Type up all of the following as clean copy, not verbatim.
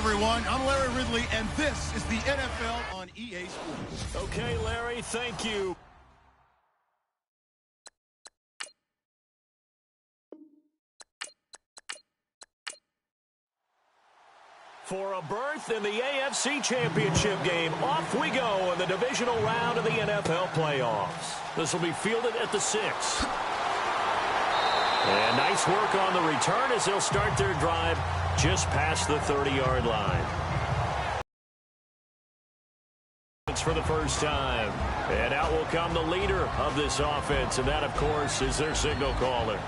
everyone. I'm Larry Ridley, and this is the NFL on EA Sports. Okay, Larry, thank you. For a berth in the AFC Championship game, off we go in the divisional round of the NFL playoffs. This will be fielded at the 6. And nice work on the return as they'll start their drive just past the 30-yard line. It's for the first time. And out will come the leader of this offense, and that, of course, is their signal caller.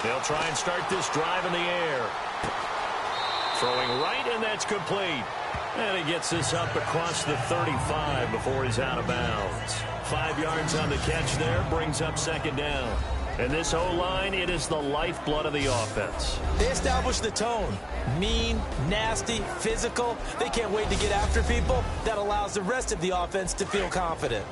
They'll try and start this drive in the air. Throwing right, and that's complete. And he gets this up across the 35 before he's out of bounds. 5 yards on the catch there, brings up second down. And this O-line, it is the lifeblood of the offense. They establish the tone. Mean, nasty, physical. They can't wait to get after people. That allows the rest of the offense to feel confident.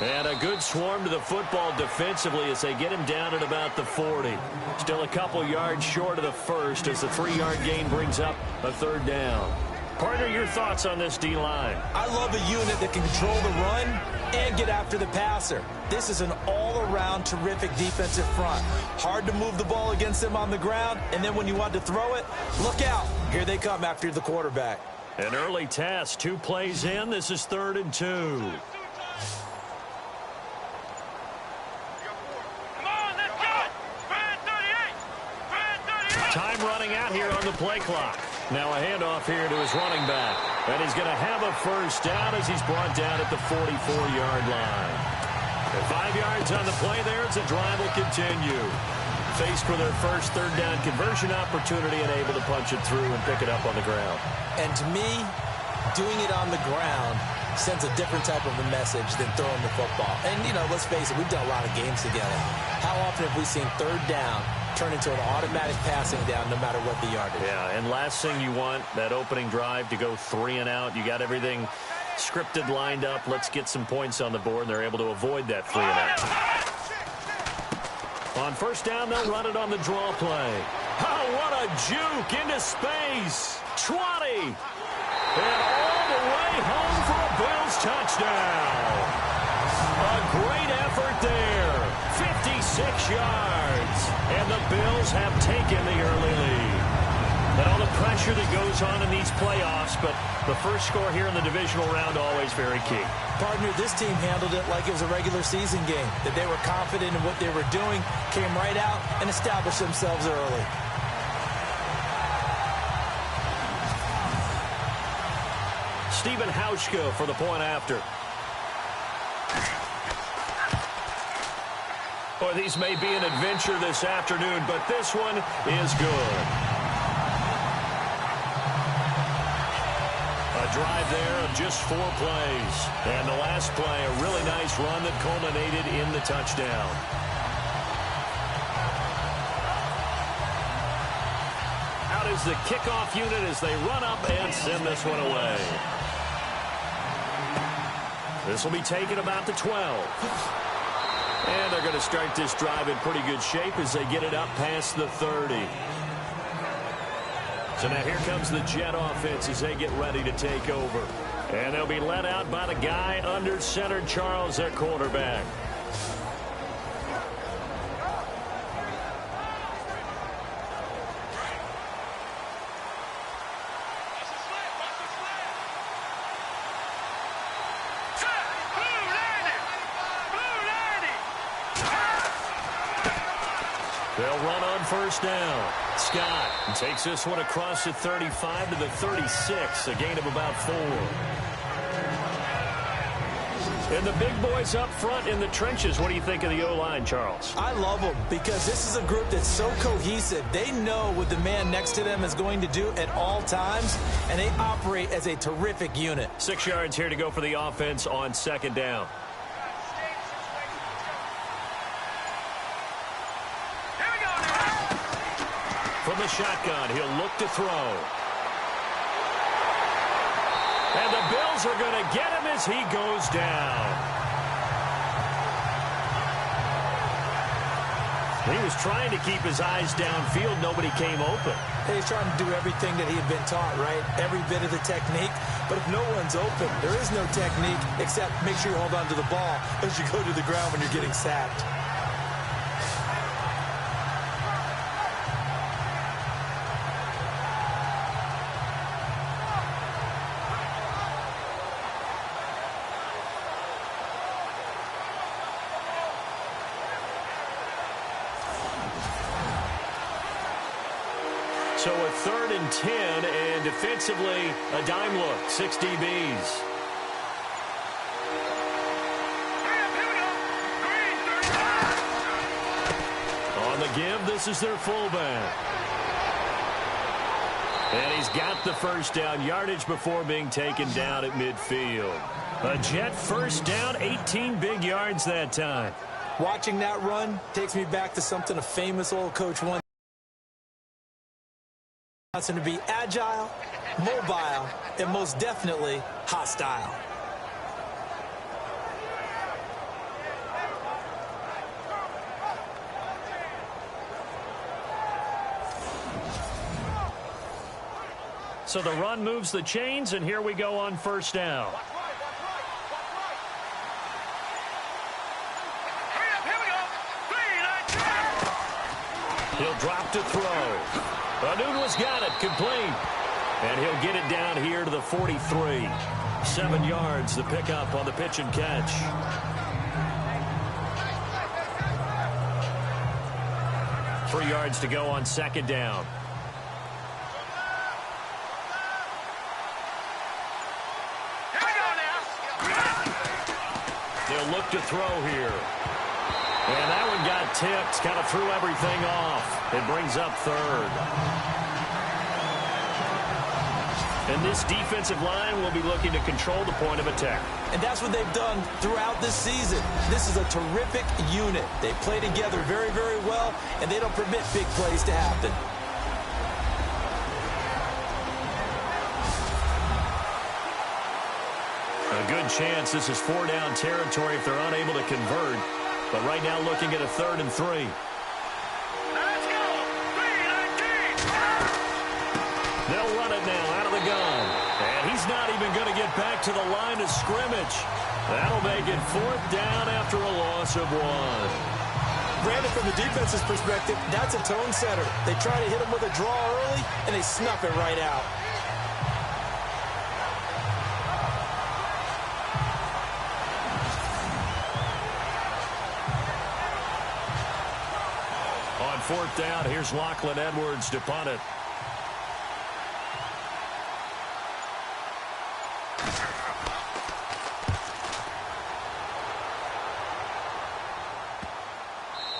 And a good swarm to the football defensively as they get him down at about the 40. Still a couple yards short of the first as the 3-yard gain brings up a third down. Partner, your thoughts on this D-line? I love a unit that can control the run and get after the passer. This is an all-around terrific defensive front. Hard to move the ball against them on the ground, and then when you want to throw it, look out. Here they come after the quarterback. An early task, 2 plays in. This is 3rd and 2. Time running out here on the play clock. Now a handoff here to his running back. And he's going to have a first down as he's brought down at the 44-yard line. And 5 yards on the play there as the drive will continue. Faced with their first third down conversion opportunity and able to punch it through and pick it up on the ground. And to me, doing it on the ground sends a different type of a message than throwing the football. And, you know, let's face it, we've done a lot of games together. How often have we seen third down turn into an automatic passing down no matter what the yardage? Yeah, and last thing you want, that opening drive to go 3 and out. You got everything scripted, lined up. Let's get some points on the board, and they're able to avoid that 3 and out. On first down, they'll run it on the draw play. Oh, what a juke into space. 20. And all the way home for a Bills touchdown. A great effort there. 56 yards. And the Bills have taken the early lead. And all the pressure that goes on in these playoffs, but the first score here in the divisional round always very key. Partner, this team handled it like it was a regular season game, that they were confident in what they were doing, came right out and established themselves early. Stephen Hauschka for the point after. Boy, these may be an adventure this afternoon, but this one is good. A drive there of just 4 plays. And the last play, a really nice run that culminated in the touchdown. Out is the kickoff unit as they run up and send this one away. This will be taken about the 12. And they're going to start this drive in pretty good shape as they get it up past the 30. So now here comes the Jet offense as they get ready to take over. And they'll be led out by the guy under center, Charles, their quarterback. They'll run on first down. Scott takes this one across the 35 to the 36, a gain of about 4. And the big boys up front in the trenches, what do you think of the O-line, Charles? I love them because this is a group that's so cohesive. They know what the man next to them is going to do at all times, and they operate as a terrific unit. 6 yards here to go for the offense on second down. From the shotgun, he'll look to throw. And the Bills are going to get him as he goes down. He was trying to keep his eyes downfield. Nobody came open. He's trying to do everything that he had been taught, right? Every bit of the technique. But if no one's open, there is no technique except make sure you hold on to the ball as you go to the ground when you're getting sacked. So a 3rd and 10, and defensively, a dime look, 6 DBs. On the give, this is their fullback. And he's got the first down yardage before being taken down at midfield. A Jet first down, 18 big yards that time. Watching that run takes me back to something a famous old coach once. Wants him to be agile, mobile, and most definitely hostile. So the run moves the chains, and here we go on first down. He'll drop to throw. Anunua's got it, complete. And he'll get it down here to the 43. 7 yards, the pickup on the pitch and catch. Three yards to go on second down. They'll look to throw here. And that one got tipped, kind of threw everything off. It brings up 3rd. And this defensive line will be looking to control the point of attack. And that's what they've done throughout this season. This is a terrific unit. They play together very, very well, and they don't permit big plays to happen. A good chance this is 4-down territory if they're unable to convert. But right now looking at a 3rd and 3. Let's go! 3-19! They'll run it now out of the gun. And he's not even going to get back to the line of scrimmage. That'll make it 4th down after a loss of 1. Brandon, from the defense's perspective, that's a tone setter. They try to hit him with a draw early, and they snuff it right out. On 4th down, here's Lachlan Edwards to punt it.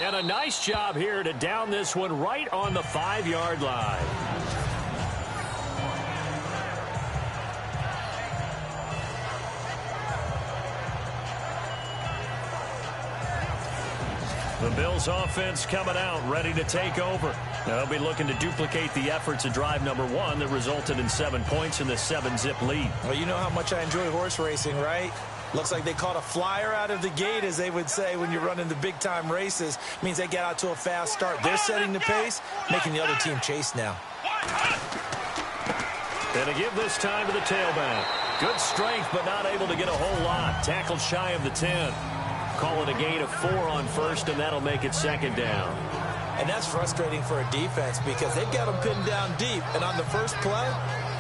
And a nice job here to down this one right on the 5-yard line. The Bills offense coming out, ready to take over. They'll be looking to duplicate the efforts of drive number 1 that resulted in 7 points in the 7-zip lead. Well, you know how much I enjoy horse racing, right? Looks like they caught a flyer out of the gate, as they would say when you're running the big-time races. Means they get out to a fast start. They're setting the pace, making the other team chase now. And to give this time to the tailback. Good strength, but not able to get a whole lot. Tackled shy of the 10. Call it a gain of 4 on first, and that'll make it 2nd down. And that's frustrating for a defense because they've got them pinned down deep. And on the first play,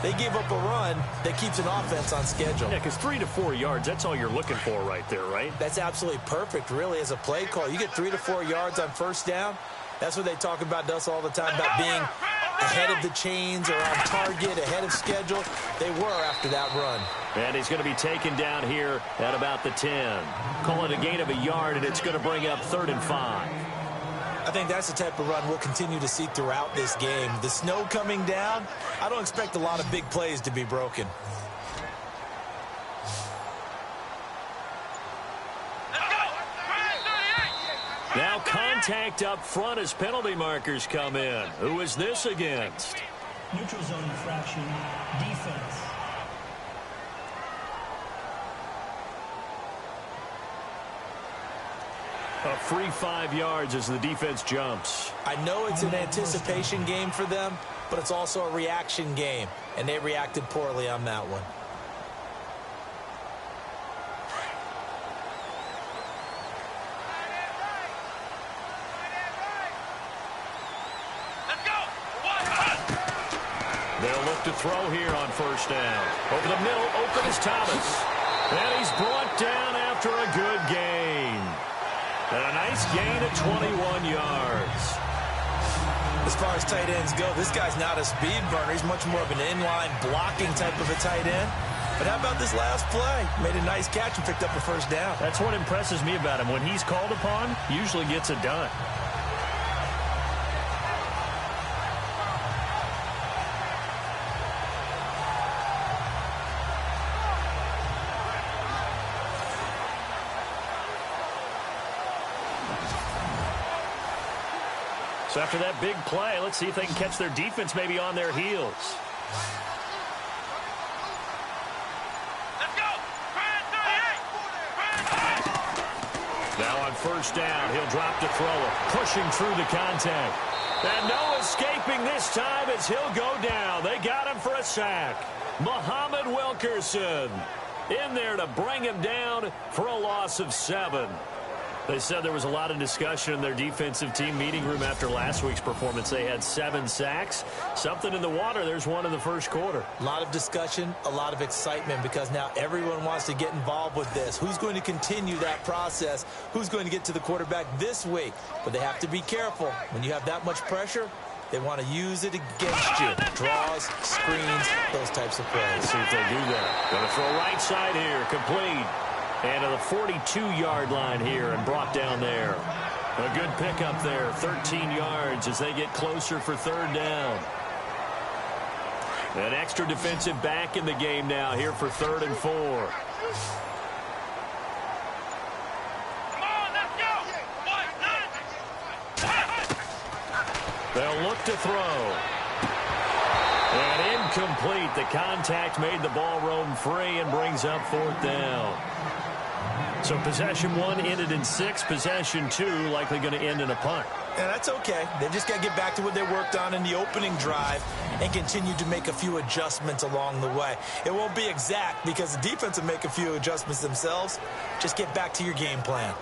they gave up a run that keeps an offense on schedule. Yeah, because 3 to 4 yards, that's all you're looking for right there, right? That's absolutely perfect, really, as a play call. You get 3 to 4 yards on first down. That's what they talk about us all the time, about being ahead of the chains or on target, ahead of schedule. They were after that run. And he's going to be taken down here at about the 10. Call it a gain of a yard, and it's going to bring up 3rd and 5. I think that's the type of run we'll continue to see throughout this game. The snow coming down, I don't expect a lot of big plays to be broken. Now contact up front as penalty markers come in. Who is this against? Neutral zone infraction, defense. A free 5 yards as the defense jumps. I know it's an anticipation game for them, but it's also a reaction game, and they reacted poorly on that one. They'll look to throw here on 1st down. Over the middle, open is Thomas. And he's brought down after a good gain. And a nice gain of 21 yards. As far as tight ends go, this guy's not a speed burner. He's much more of an inline blocking type of a tight end. But how about this last play? Made a nice catch and picked up a 1st down. That's what impresses me about him. When he's called upon, usually gets it done. So after that big play, let's see if they can catch their defense maybe on their heels. Let's go! Now on 1st down, he'll drop to throw it, pushing through the contact. And no escaping this time as he'll go down. They got him for a sack. Muhammad Wilkerson in there to bring him down for a loss of 7. They said there was a lot of discussion in their defensive team meeting room after last week's performance. They had 7 sacks. Something in the water. There's one in the 1st quarter. A lot of discussion, a lot of excitement because now everyone wants to get involved with this. Who's going to continue that process? Who's going to get to the quarterback this week? But they have to be careful. When you have that much pressure, they want to use it against you. Draws, screens, those types of plays. See if they do that. Going to throw right side here. Complete. And to the 42-yard line here and brought down there. A good pickup there, 13 yards as they get closer for 3rd down. An extra defensive back in the game now here for 3rd and 4. Come on, let's go! They'll look to throw. And incomplete. The contact made the ball roam free and brings up 4th down. So possession 1 ended in 6. Possession 2 likely going to end in a punt. Yeah, that's okay. They've just got to get back to what they worked on in the opening drive and continue to make a few adjustments along the way. It won't be exact because the defense will make a few adjustments themselves. Just get back to your game plan.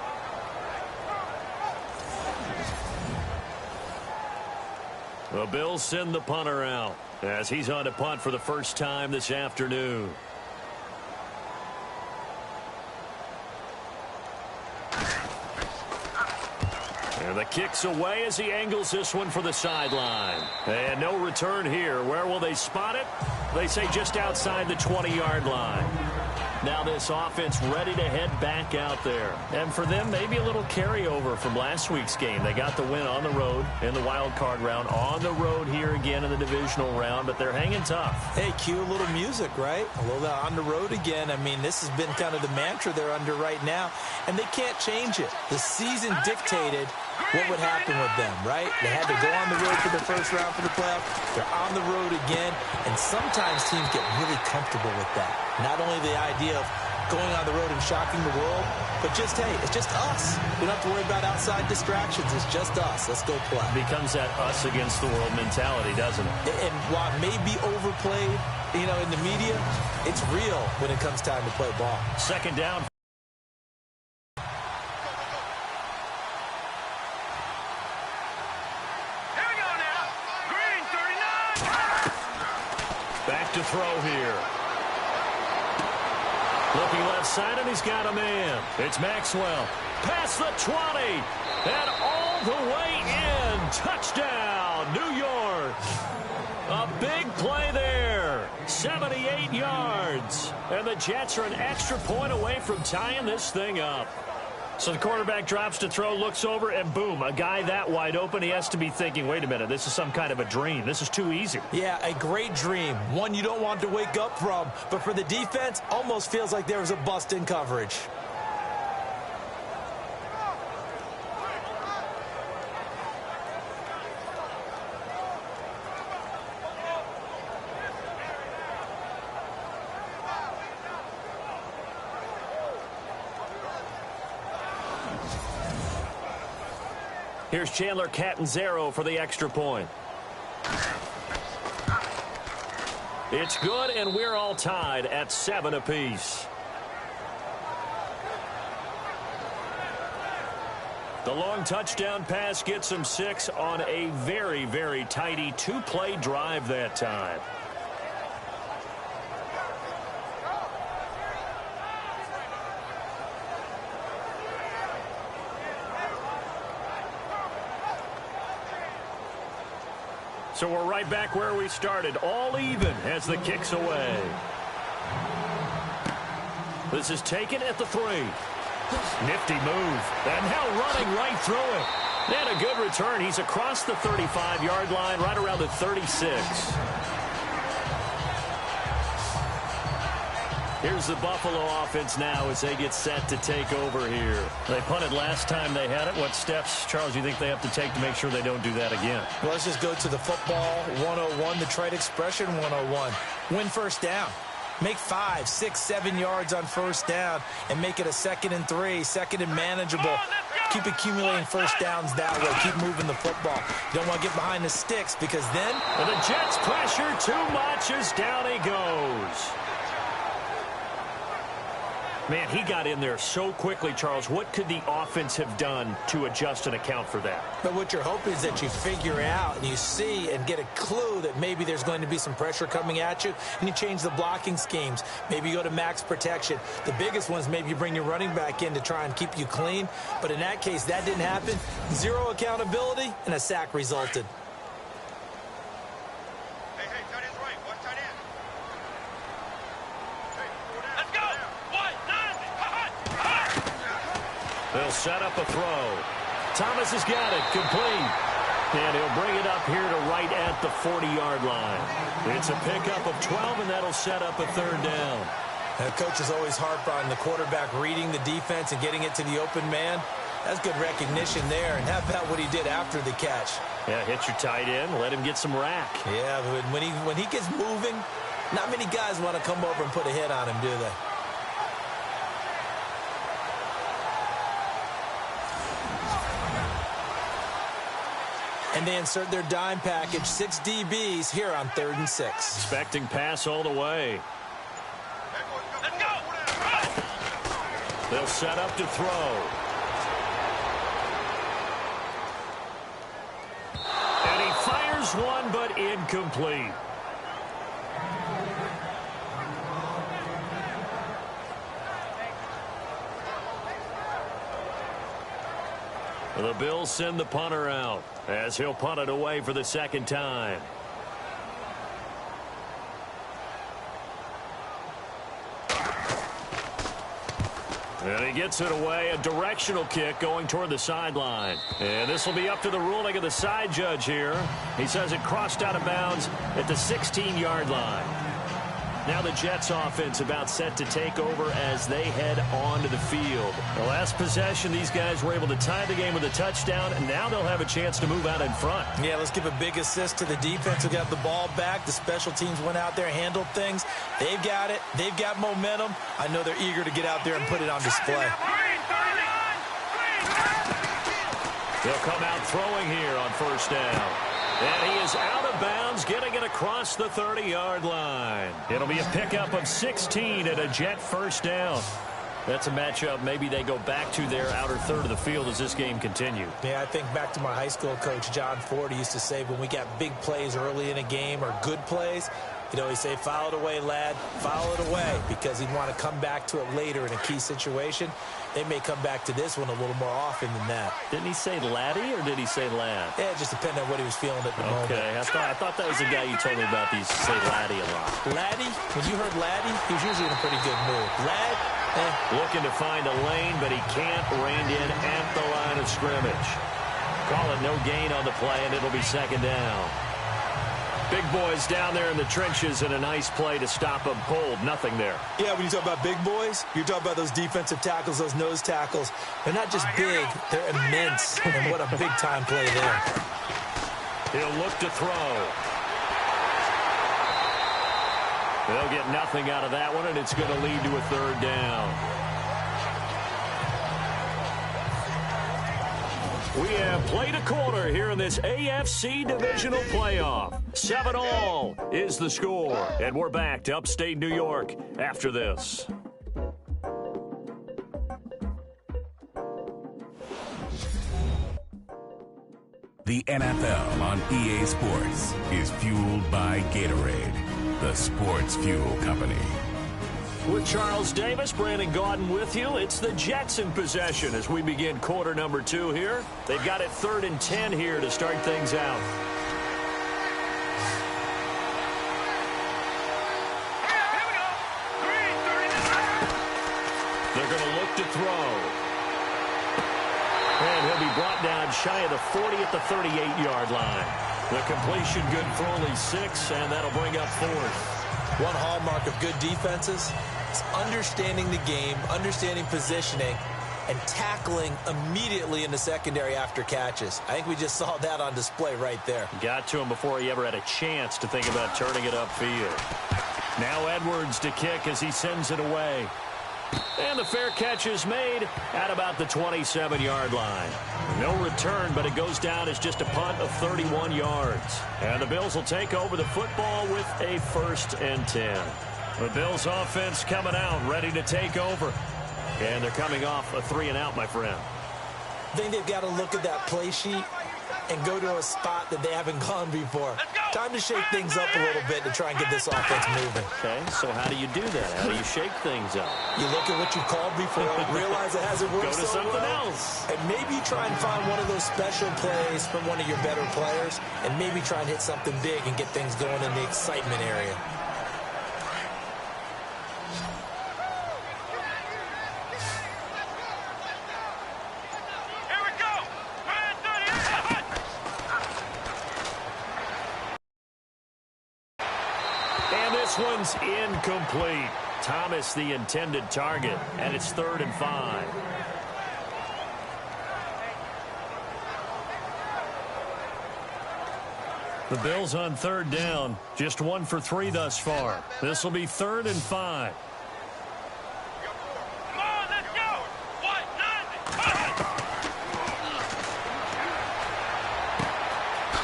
The Bills send the punter out as he's on to punt for the first time this afternoon. And the kick's away as he angles this one for the sideline. And no return here. Where will they spot it? They say just outside the 20-yard line. Now this offense ready to head back out there. And for them, maybe a little carryover from last week's game. They got the win on the road in the wild card round. On the road here again in the divisional round, but they're hanging tough. Hey, cue a little music, right? A little on the road again. I mean, this has been kind of the mantra they're under right now, and they can't change it. The season dictated what would happen with them, right? They had to go on the road for the first round for the playoff. They're on the road again, and sometimes teams get really comfortable with that. Not only the idea of going on the road and shocking the world, but just, hey, it's just us. We don't have to worry about outside distractions. It's just us. Let's go play. Becomes that us against the world mentality, doesn't it? And while it may be overplayed, you know, in the media, it's real when it comes time to play ball. 2nd down. Here we go now. Green, 39. Back to throw here. Looking left side, and he's got a man. It's Maxwell. Past the 20. And all the way in. Touchdown, New York. A big play there. 78 yards. And the Jets are an extra point away from tying this thing up. So the quarterback drops to throw, looks over, and boom, a guy that wide open, he has to be thinking, wait a minute, this is some kind of a dream. This is too easy. Yeah, a great dream. One you don't want to wake up from. But for the defense, almost feels like there was a bust in coverage. Here's Chandler Catanzaro for the extra point. It's good, and we're all tied at 7 apiece. The long touchdown pass gets him 6 on a very, very tidy 2-play drive that time. So we're right back where we started, all even as the kick's away. This is taken at the 3. Nifty move. And now running right through it. And a good return. He's across the 35-yard line, right around the 36. Here's the Buffalo offense now as they get set to take over here. They punted last time they had it. What steps, Charles, do you think they have to take to make sure they don't do that again? Well, let's just go to the football 101, the trade expression 101. Win first down. Make 5, 6, 7 yards on first down and make it a 2nd and 3, 2nd and manageable. Keep accumulating first downs that way. Keep moving the football. You don't want to get behind the sticks because then... And the Jets pressure too much as down he goes. Man, he got in there so quickly, Charles. What could the offense have done to adjust and account for that? But what you're hoping is that you figure out and you see and get a clue that maybe there's going to be some pressure coming at you, and you change the blocking schemes. Maybe you go to max protection. The biggest one is maybe you bring your running back in to try and keep you clean. But in that case, that didn't happen. 0 accountability, and a sack resulted. They'll set up a throw. Thomas has got it, complete. And he'll bring it up here to right at the 40-yard line. It's a pickup of 12, and that'll set up a 3rd down. The coach is always harp on the quarterback reading the defense and getting it to the open man. That's good recognition there. And how about what he did after the catch? Yeah, hit your tight end, let him get some rack. Yeah, but when he gets moving, not many guys want to come over and put a hit on him, do they? And they insert their dime package, 6 DBs here on 3rd and 6. Expecting pass all the way. Let's go! They'll set up to throw. And he fires one, but incomplete. The Bills send the punter out as he'll punt it away for the 2nd time. And he gets it away, a directional kick going toward the sideline. And this will be up to the ruling of the side judge here. He says it crossed out of bounds at the 16-yard line. Now the Jets offense about set to take over as they head onto the field. The last possession, these guys were able to tie the game with a touchdown, and now they'll have a chance to move out in front. Yeah, let's give a big assist to the defense who got the ball back. The special teams went out there, handled things. They've got it. They've got momentum. I know they're eager to get out there and put it on display. They'll come out throwing here on first down. And he is out of bounds, getting it across the 30-yard line. It'll be a pickup of 16 and a Jet first down. That's a matchup maybe they go back to their outer third of the field as this game continues. Yeah, I think back to my high school coach, John Ford. He used to say when we got big plays early in a game or good plays, You know, he say, foul it away, lad, foul it away, because he'd want to come back to it later in a key situation. They may come back to this one a little more often than that. Didn't he say laddie or did he say lad? Yeah, it just depended on what he was feeling at the moment. Okay, I thought that was the guy you told me about that used to say laddie a lot. Laddie? When you heard laddie, he was usually in a pretty good mood. Lad? Looking to find a lane, but he can't. Reined in at the line of scrimmage. Call it no gain on the play, and it'll be second down. Big boys down there in the trenches, and a nice play to stop them cold. Nothing there. Yeah, when you talk about big boys, you're talking about those defensive tackles, those nose tackles. They're not just big, they're immense. And what a big-time play there. He'll look to throw. They'll get nothing out of that one, and it's going to lead to a third down. We have played a quarter here in this AFC Divisional playoff. 7-all is the score. And we're back to upstate New York after this. The NFL on EA Sports is fueled by Gatorade, the sports fuel company. With Charles Davis, Brandon Gaudin with you. It's the Jets in possession as we begin quarter number 2 here. They've got it 3rd and 10 here to start things out. They're going to look to throw. And he'll be brought down shy of the 40 at the 38-yard line. The completion good for only 6, and that'll bring up 4th. One hallmark of good defenses is understanding the game, understanding positioning, and tackling immediately in the secondary after catches. I think we just saw that on display right there. Got to him before he ever had a chance to think about turning it upfield. Now Edwards to kick as he sends it away. And the fair catch is made at about the 27-yard line. No return, but it goes down as just a punt of 31 yards. And the Bills will take over the football with a 1st and 10. The Bills offense coming out, ready to take over. And they're coming off a 3-and-out, my friend. I think they've got to look at that play sheet and go to a spot that they haven't gone before. Time to shake things up a little bit to try and get this offense moving. Okay, so how do you do that? How do you shake things up? You look at what you called before, realize it hasn't worked Go to so something well, else. and maybe try and find one of those special plays from one of your better players, and maybe try and hit something big and get things going in the excitement area. This one's incomplete. Thomas the intended target, and it's 3rd and 5. The Bills on 3rd down, just 1 for 3 thus far. This will be 3rd and 5. Come on, let's go.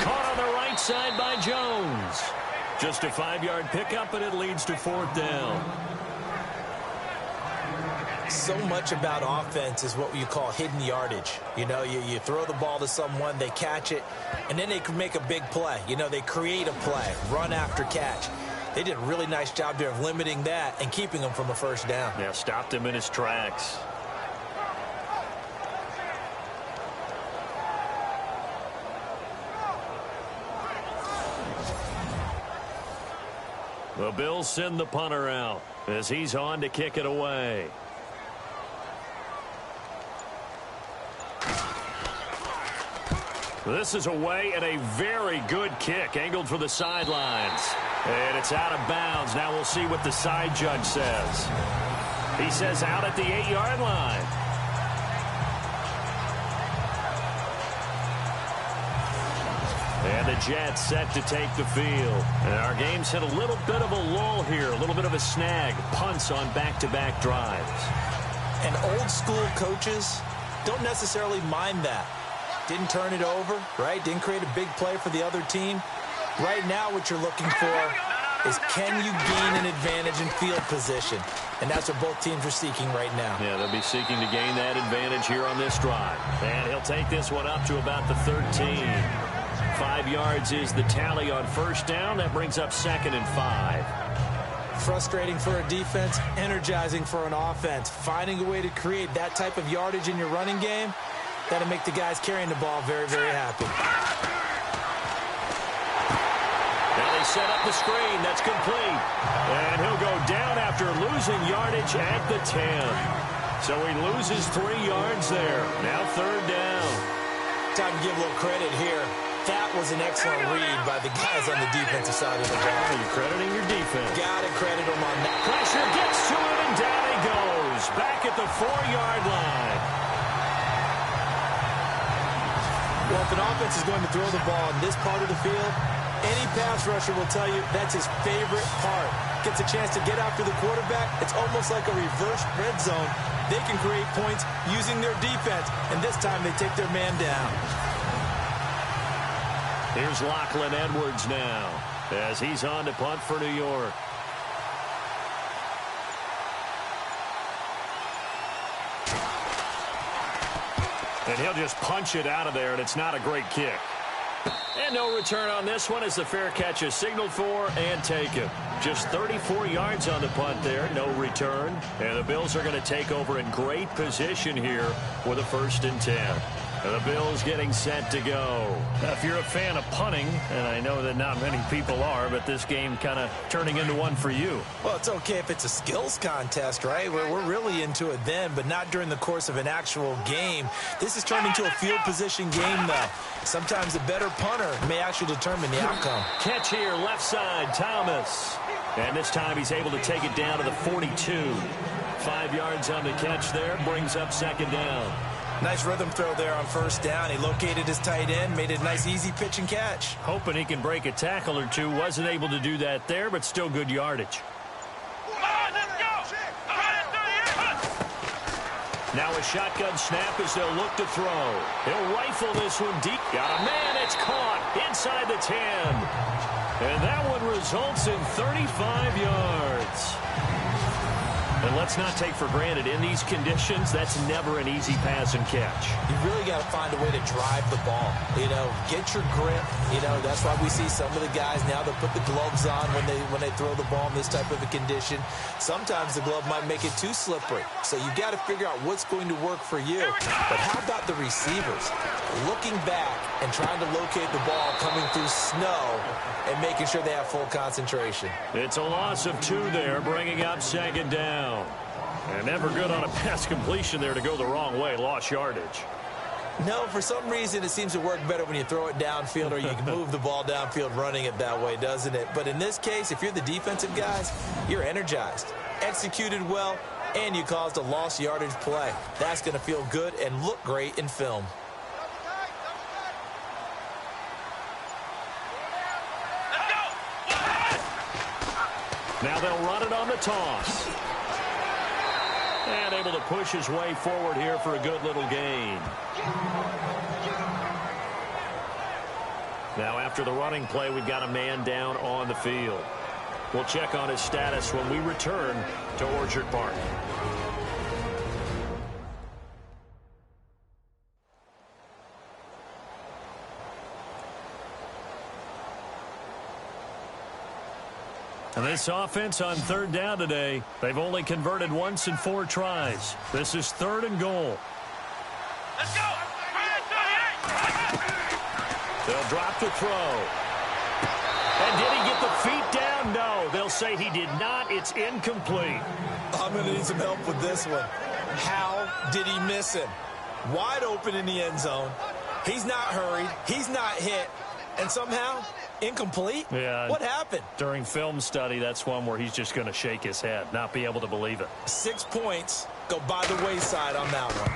Caught on the right side by Jones. Just a 5-yard pickup, and it leads to 4th down. So much about offense is what you call hidden yardage. You know, you throw the ball to someone, they catch it, and then they can make a big play. You know, they create a play, run after catch. They did a really nice job there of limiting that and keeping him from a 1st down. Yeah, stopped him in his tracks. The Bills send the punter out as he's on to kick it away. This is away and a very good kick angled for the sidelines. And it's out of bounds. Now we'll see what the side judge says. He says out at the 8-yard line. And the Jets set to take the field. And our game's hit a little bit of a lull here, a little bit of a snag. Punts on back-to-back drives. And old-school coaches don't necessarily mind that. Didn't turn it over, right? Didn't create a big play for the other team. Right now what you're looking for is can you gain an advantage in field position? And that's what both teams are seeking right now. Yeah, they'll be seeking to gain that advantage here on this drive. And he'll take this one up to about the 13. 5 yards is the tally on first down. That brings up 2nd and 5. Frustrating for a defense, energizing for an offense. Finding a way to create that type of yardage in your running game, that'll make the guys carrying the ball very, very happy. Now they set up the screen. That's complete. And he'll go down after losing yardage at the 10. So he loses 3 yards there. Now 3rd down. Time to give a little credit here. That was an excellent read by the guys on the defensive side of the ball. You're crediting your defense. Got to credit them on that. Pressure gets to it, and down he goes. Back at the 4-yard line. Well, if an offense is going to throw the ball in this part of the field, any pass rusher will tell you that's his favorite part. Gets a chance to get after the quarterback. It's almost like a reverse red zone. They can create points using their defense, and this time they take their man down. Here's Lachlan Edwards now as he's on to punt for New York. And he'll just punch it out of there, and it's not a great kick. And no return on this one as the fair catch is signaled for and taken. Just 34 yards on the punt there, no return. And the Bills are going to take over in great position here with a 1st and 10. And the Bills getting set to go. Now, if you're a fan of punting, and I know that not many people are, but this game kind of turning into one for you. Well, it's okay if it's a skills contest, right? We're really into it then, but not during the course of an actual game. This is turned into a field position game, though. Sometimes a better punter may actually determine the outcome. Catch here, left side, Thomas. And this time he's able to take it down to the 42. 5 yards on the catch there, brings up 2nd down. Nice rhythm throw there on 1st down. He located his tight end, made it a nice easy pitch and catch. Hoping he can break a tackle or two. Wasn't able to do that there, but still good yardage. Now a shotgun snap as they'll look to throw. He'll rifle this one deep. Got a man, it's caught inside the 10. And that one results in 35 yards. And let's not take for granted, in these conditions, that's never an easy pass and catch. You really got to find a way to drive the ball. You know, get your grip. You know, that's why we see some of the guys now that put the gloves on when they throw the ball in this type of a condition. Sometimes the glove might make it too slippery. So you got to figure out what's going to work for you. But how about the receivers? Looking back and trying to locate the ball coming through snow and making sure they have full concentration. It's a loss of 2 there, bringing up 2nd down. And never good on a pass completion there to go the wrong way. Lost yardage. No, for some reason it seems to work better when you throw it downfield or you can move the ball downfield running it that way, doesn't it? But in this case, if you're the defensive guys, you're energized, executed well, and you caused a lost yardage play. That's going to feel good and look great in film. Now they'll run it on the toss. And able to push his way forward here for a good little gain. Now after the running play, we've got a man down on the field. We'll check on his status when we return to Orchard Park. And this offense on 3rd down today, they've only converted once in 4 tries. This is 3rd and goal. Let's go. They'll drop the throw. And did he get the feet down? No. They'll say he did not. It's incomplete. I'm going to need some help with this one. How did he miss him? Wide open in the end zone. He's not hurried. He's not hit. And somehow, incomplete? Yeah. What happened? During film study, that's one where he's just going to shake his head, not be able to believe it. 6 points go by the wayside on that one.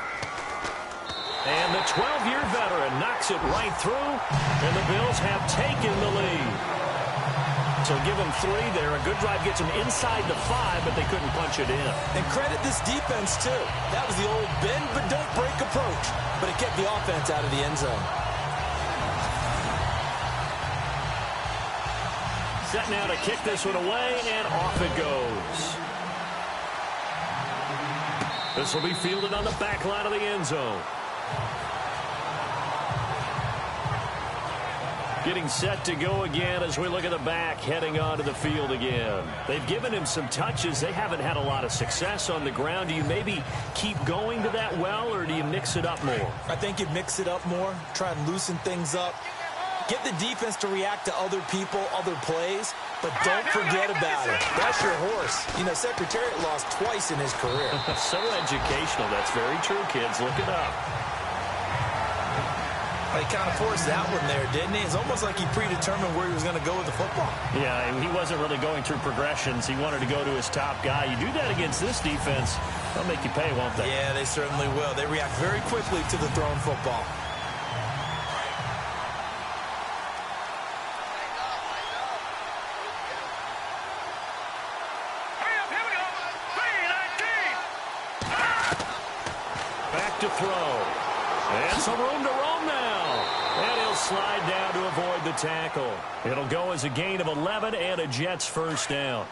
And the 12-year veteran knocks it right through, and the Bills have taken the lead. So give them 3 there. A good drive gets them inside the 5, but they couldn't punch it in. And credit this defense, too. That was the old bend but don't break approach, but it kept the offense out of the end zone. Set now to kick this one away, and off it goes. This will be fielded on the back line of the end zone. Getting set to go again as we look at the back heading onto the field again. They've given him some touches. They haven't had a lot of success on the ground. Do you maybe keep going to that well, or do you mix it up more? I think you mix it up more, try and loosen things up. Get the defense to react to other people, other plays, but don't forget about it. That's your horse. You know, Secretariat lost twice in his career. So educational. That's very true, kids. Look it up. He kind of forced that one there, didn't he? It's almost like he predetermined where he was going to go with the football. Yeah, he wasn't really going through progressions. He wanted to go to his top guy. You do that against this defense, they'll make you pay, won't they? Yeah, they certainly will. They react very quickly to the thrown football. Back to throw. And some room to roam now. And he'll slide down to avoid the tackle. It'll go as a gain of 11 and a Jets first down.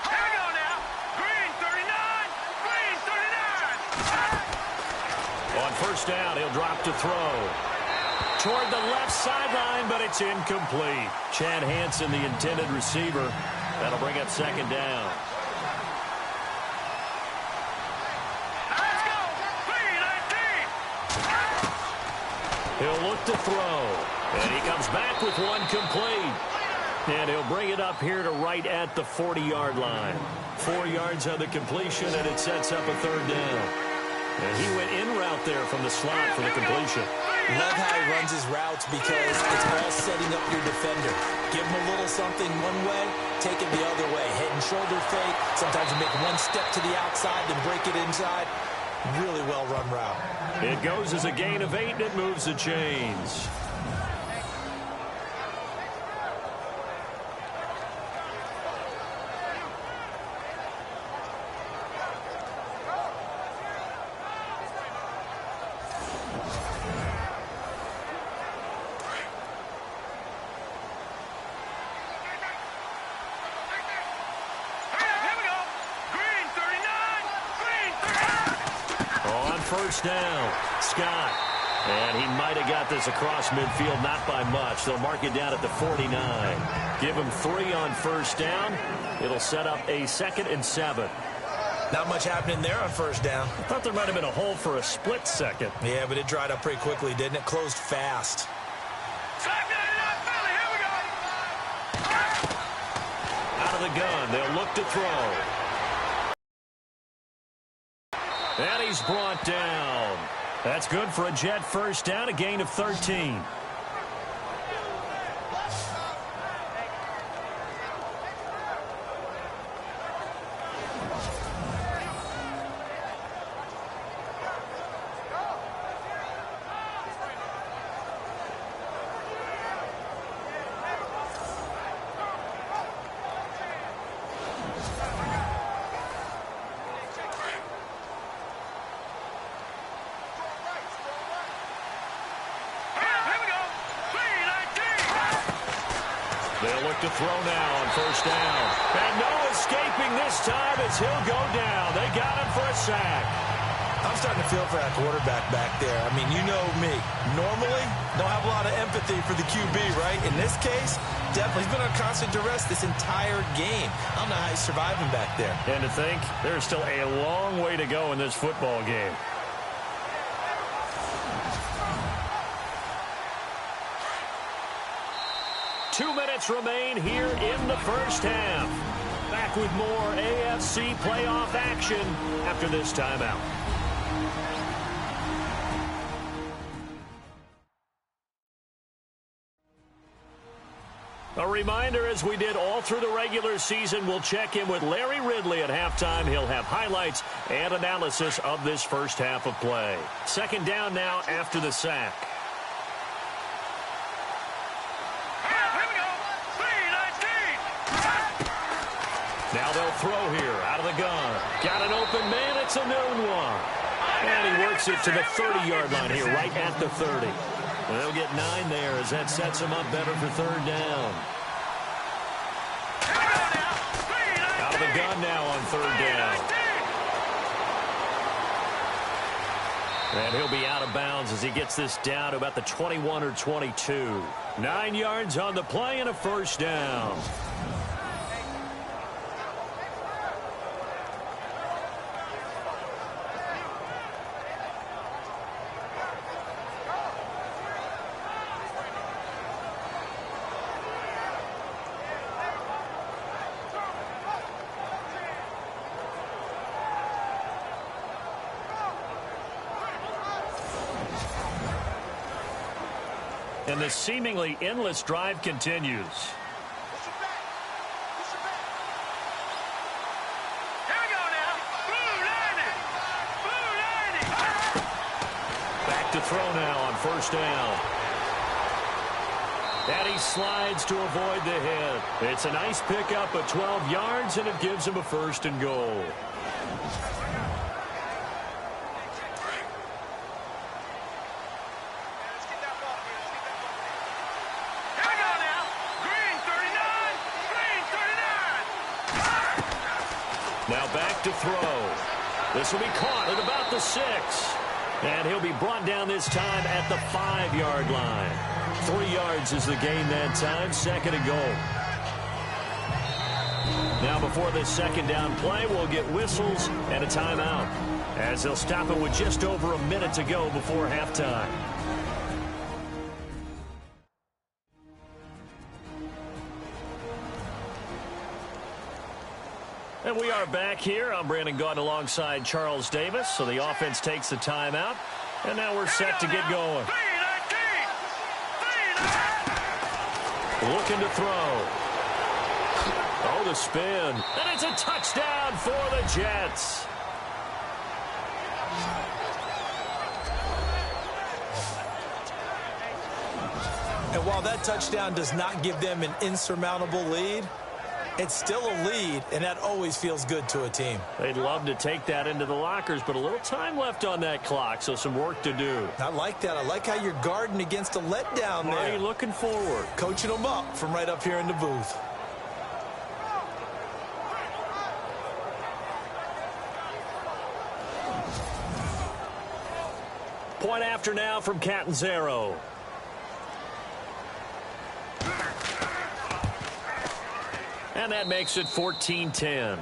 Here we go now. Green 39. Green 39. On first down, he'll drop to throw. Toward the left sideline, but it's incomplete. Chad Hansen, the intended receiver. That'll bring up second down. He'll look to throw. And he comes back with one complete. And he'll bring it up here to right at the 40-yard line. 4 yards on the completion, and it sets up a third down. And he went in route there from the slot for the completion. Love how he runs his routes because it's all setting up your defender. Give him a little something one way, take it the other way. Head and shoulder fake. Sometimes you make one step to the outside, then break it inside. Really well-run route. It goes as a gain of 8, and it moves the chains. First down, Scott. And he might have got this across midfield, not by much. They'll mark it down at the 49. Give him 3 on first down. It'll set up a 2nd and 7. Not much happening there on first down. I thought there might have been a hole for a split second. Yeah, but it dried up pretty quickly, didn't it? Closed fast. Out of the gun, they'll look to throw. And he's brought down. That's good for a Jet first down, a gain of 13. They'll look to throw now on first down. And no escaping this time as he'll go down. They got him for a sack. I'm starting to feel for that quarterback back there. I mean, you know me. Normally, don't have a lot of empathy for the QB, right? In this case, definitely. He's been on constant duress this entire game. I don't know how he's surviving back there. And to think, there's still a long way to go in this football game. Two minutes remain here in the first half. Back with more AFC playoff action after this timeout. A reminder, as we did all through the regular season, we'll check in with Larry Ridley at halftime. He'll have highlights and analysis of this first half of play. Second down now after the sack. Now they'll throw here out of the gun. Got an open man. It's a known one. And he works it to the 30-yard line here, right at the 30. And they'll get 9 there as that sets him up better for third down. Out of the gun now on third down. And he'll be out of bounds as he gets this down to about the 21 or 22. 9 yards on the play and a first down. And the seemingly endless drive continues. Here we go now. Blue 90. Blue 90. Back to throw now on first down. And he slides to avoid the hit. It's a nice pickup of 12 yards, and it gives him a first and goal. Now back to throw. This will be caught at about the 6. And he'll be brought down this time at the 5-yard line. 3 yards is the gain that time. Second and goal. Now before this second down play, we'll get whistles and a timeout, as they'll stop it with just over a minute to go before halftime. And we are back here. I'm Brandon Gaudin alongside Charles Davis. So the offense takes the timeout. And now we're set to get going. Looking to throw. Oh, the spin. And it's a touchdown for the Jets. And while that touchdown does not give them an insurmountable lead, it's still a lead, and that always feels good to a team. They'd love to take that into the lockers, but a little time left on that clock, so some work to do. I like that. I like how you're guarding against a letdown there. Marty looking forward. Coaching them up from right up here in the booth. Point after now from Catanzaro. And that makes it 14-10.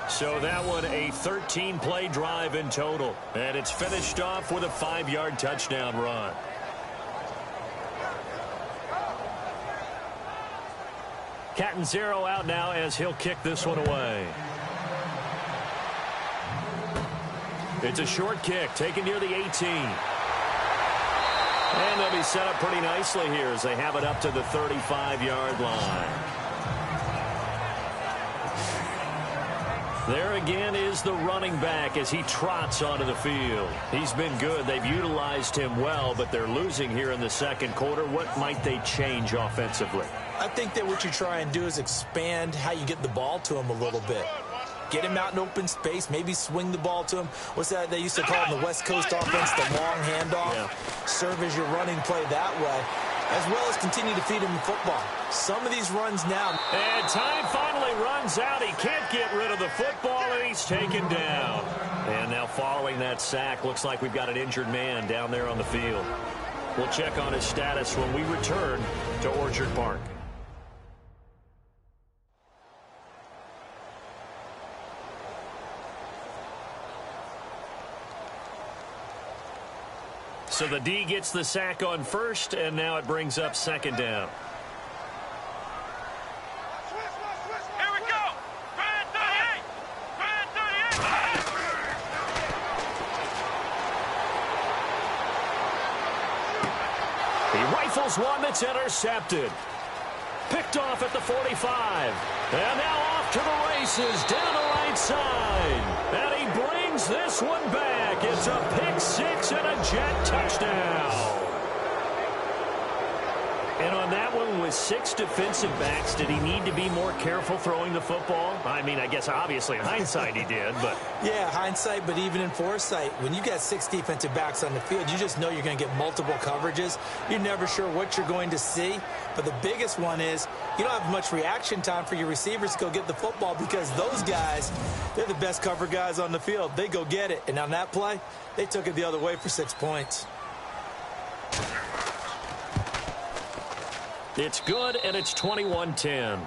So that one a 13-play drive in total. And it's finished off with a 5-yard touchdown run. Catanzaro out now as he'll kick this one away. It's a short kick taken near the 18. And they'll be set up pretty nicely here as they have it up to the 35-yard line. There again is the running back as he trots onto the field. He's been good. They've utilized him well, but they're losing here in the second quarter. What might they change offensively? I think that what you try and do is expand how you get the ball to him a little bit. Get him out in open space, maybe swing the ball to him. What's that they used to call in the West Coast offense, the long handoff? Yeah. Serve as your running play that way, as well as continue to feed him the football. Some of these runs now. And time finally runs out. He can't get rid of the football, and he's taken down. And now following that sack, looks like we've got an injured man down there on the field. We'll check on his status when we return to Orchard Park. So the D gets the sack on first, and now it brings up second down. Here we go. Brand 38. Brand 38. He rifles one that's intercepted. Picked off at the 45. And now off to the races down the right side. And he brings this one back. It's a pick six and a Jet touchdown. And on that one, with 6 defensive backs, did he need to be more careful throwing the football? I mean, I guess obviously in hindsight he did, but... Yeah, hindsight, but even in foresight, when you got 6 defensive backs on the field, you just know you're going to get multiple coverages. You're never sure what you're going to see. But the biggest one is you don't have much reaction time for your receivers to go get the football because those guys, they're the best cover guys on the field. They go get it. And on that play, they took it the other way for 6 points. It's good, and it's 21-10.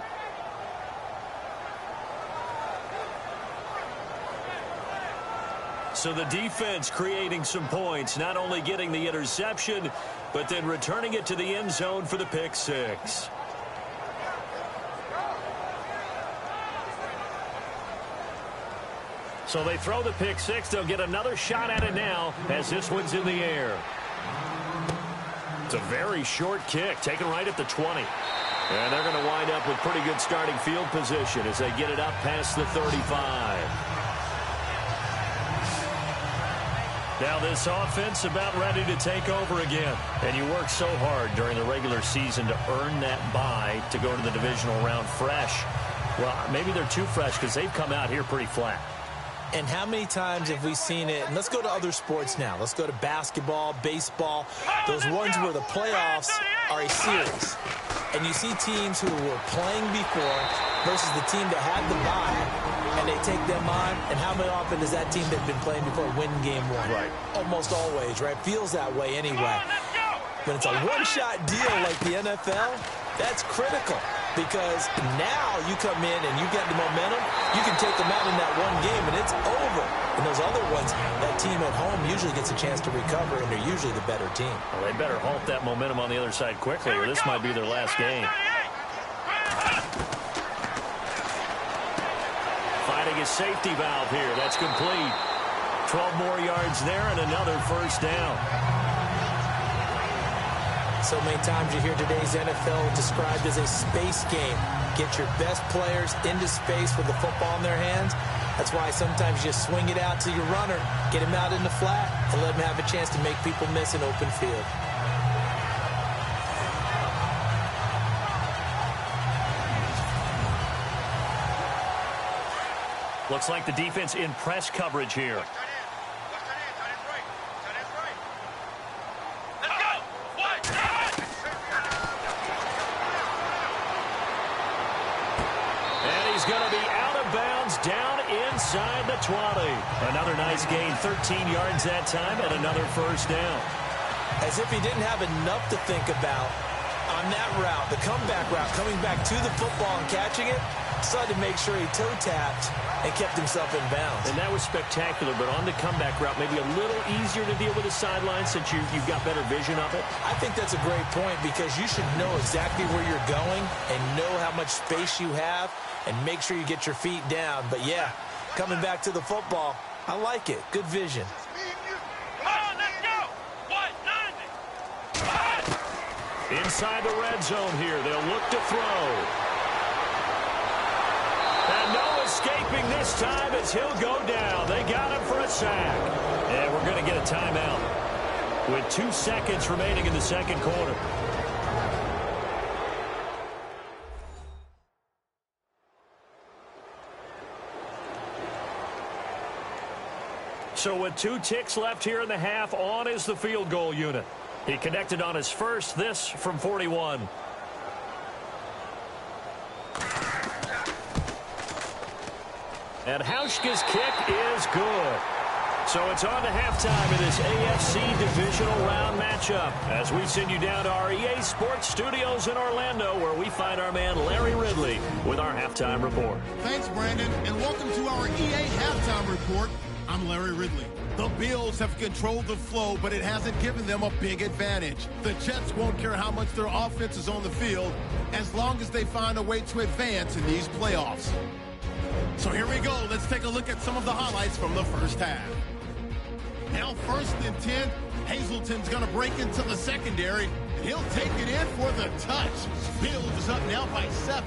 So the defense creating some points, not only getting the interception, but then returning it to the end zone for the pick six. So they throw the pick six. They'll get another shot at it now as this one's in the air. It's a very short kick, taken right at the 20. And they're going to wind up with pretty good starting field position as they get it up past the 35. Now this offense about ready to take over again. And you work so hard during the regular season to earn that bye to go to the divisional round fresh. Well, maybe they're too fresh because they've come out here pretty flat. And how many times have we seen it? And let's go to other sports now. Let's go to basketball, baseball, those ones where the playoffs are a series. And you see teams who were playing before versus the team that had the bye, and they take them on. And how many often does that team that's been playing before win game one? Right. Almost always, right? Feels that way anyway. When it's a one-shot deal like the NFL, that's critical. Because now you come in and you get the momentum, you can take them out in that one game and it's over. And those other ones, that team at home usually gets a chance to recover, and they're usually the better team. Well, they better halt that momentum on the other side quickly, or this might be their last game. Finding a safety valve here. That's complete. 12 more yards there and another first down. So many times you hear today's NFL described as a space game. Get your best players into space with the football in their hands. That's why sometimes you just swing it out to your runner, get him out in the flat, and let him have a chance to make people miss an open field. Looks like the defense in press coverage here. He's going to be out of bounds down inside the 20. Another nice gain, 13 yards that time, and another first down. As if he didn't have enough to think about on that route, the comeback route, coming back to the football and catching it, decided to make sure he toe-tapped and kept himself in bounds. And that was spectacular, but on the comeback route, maybe a little easier to deal with the sideline since you've got better vision of it. I think that's a great point because you should know exactly where you're going and know how much space you have and make sure you get your feet down. But, yeah, coming back to the football, I like it. Good vision. Inside the red zone here, they'll look to throw. And no escaping this time as he'll go down. They got him for a sack. And we're going to get a timeout with 2 seconds remaining in the second quarter. So with 2 ticks left here in the half, on is the field goal unit. He connected on his first, this from 41. And Hauschka's kick is good. So it's on to halftime in this AFC Divisional Round matchup as we send you down to our EA Sports Studios in Orlando, where we find our man Larry Ridley with our halftime report. Thanks, Brandon, and welcome to our EA Halftime Report. I'm Larry Ridley. The Bills have controlled the flow, but it hasn't given them a big advantage. The Jets won't care how much their offense is on the field as long as they find a way to advance in these playoffs. So here we go. Let's take a look at some of the highlights from the first half. Now 1st and 10. Hazleton's going to break into the secondary, and he'll take it in for the touch. Bills is up now by 7.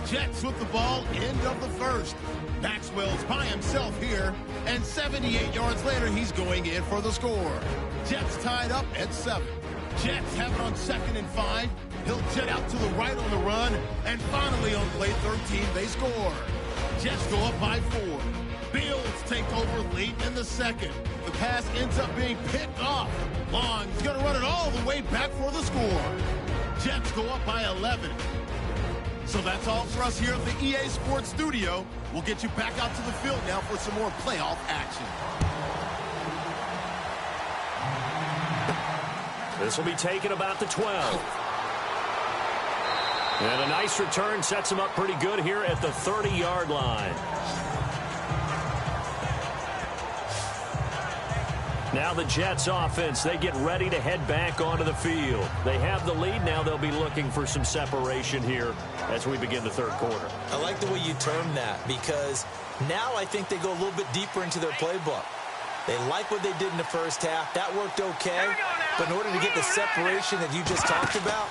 Jets with the ball, end of the first. Maxwell's by himself here, and 78 yards later, he's going in for the score. Jets tied up at 7. Jets have it on 2nd and 5. He'll jet out to the right on the run, and finally on play 13, they score. Jets go up by 4. Bills take over late in the second. The pass ends up being picked off. Long's going to run it all the way back for the score. Jets go up by 11. So that's all for us here at the EA Sports Studio. We'll get you back out to the field now for some more playoff action. This will be taken about the 12. And a nice return sets him up pretty good here at the 30-yard line. Now the Jets offense, they get ready to head back onto the field. They have the lead. Now they'll be looking for some separation here as we begin the third quarter. I like the way you term that, because now I think they go a little bit deeper into their playbook. They like what they did in the first half. That worked okay. But in order to get the separation that you just talked about,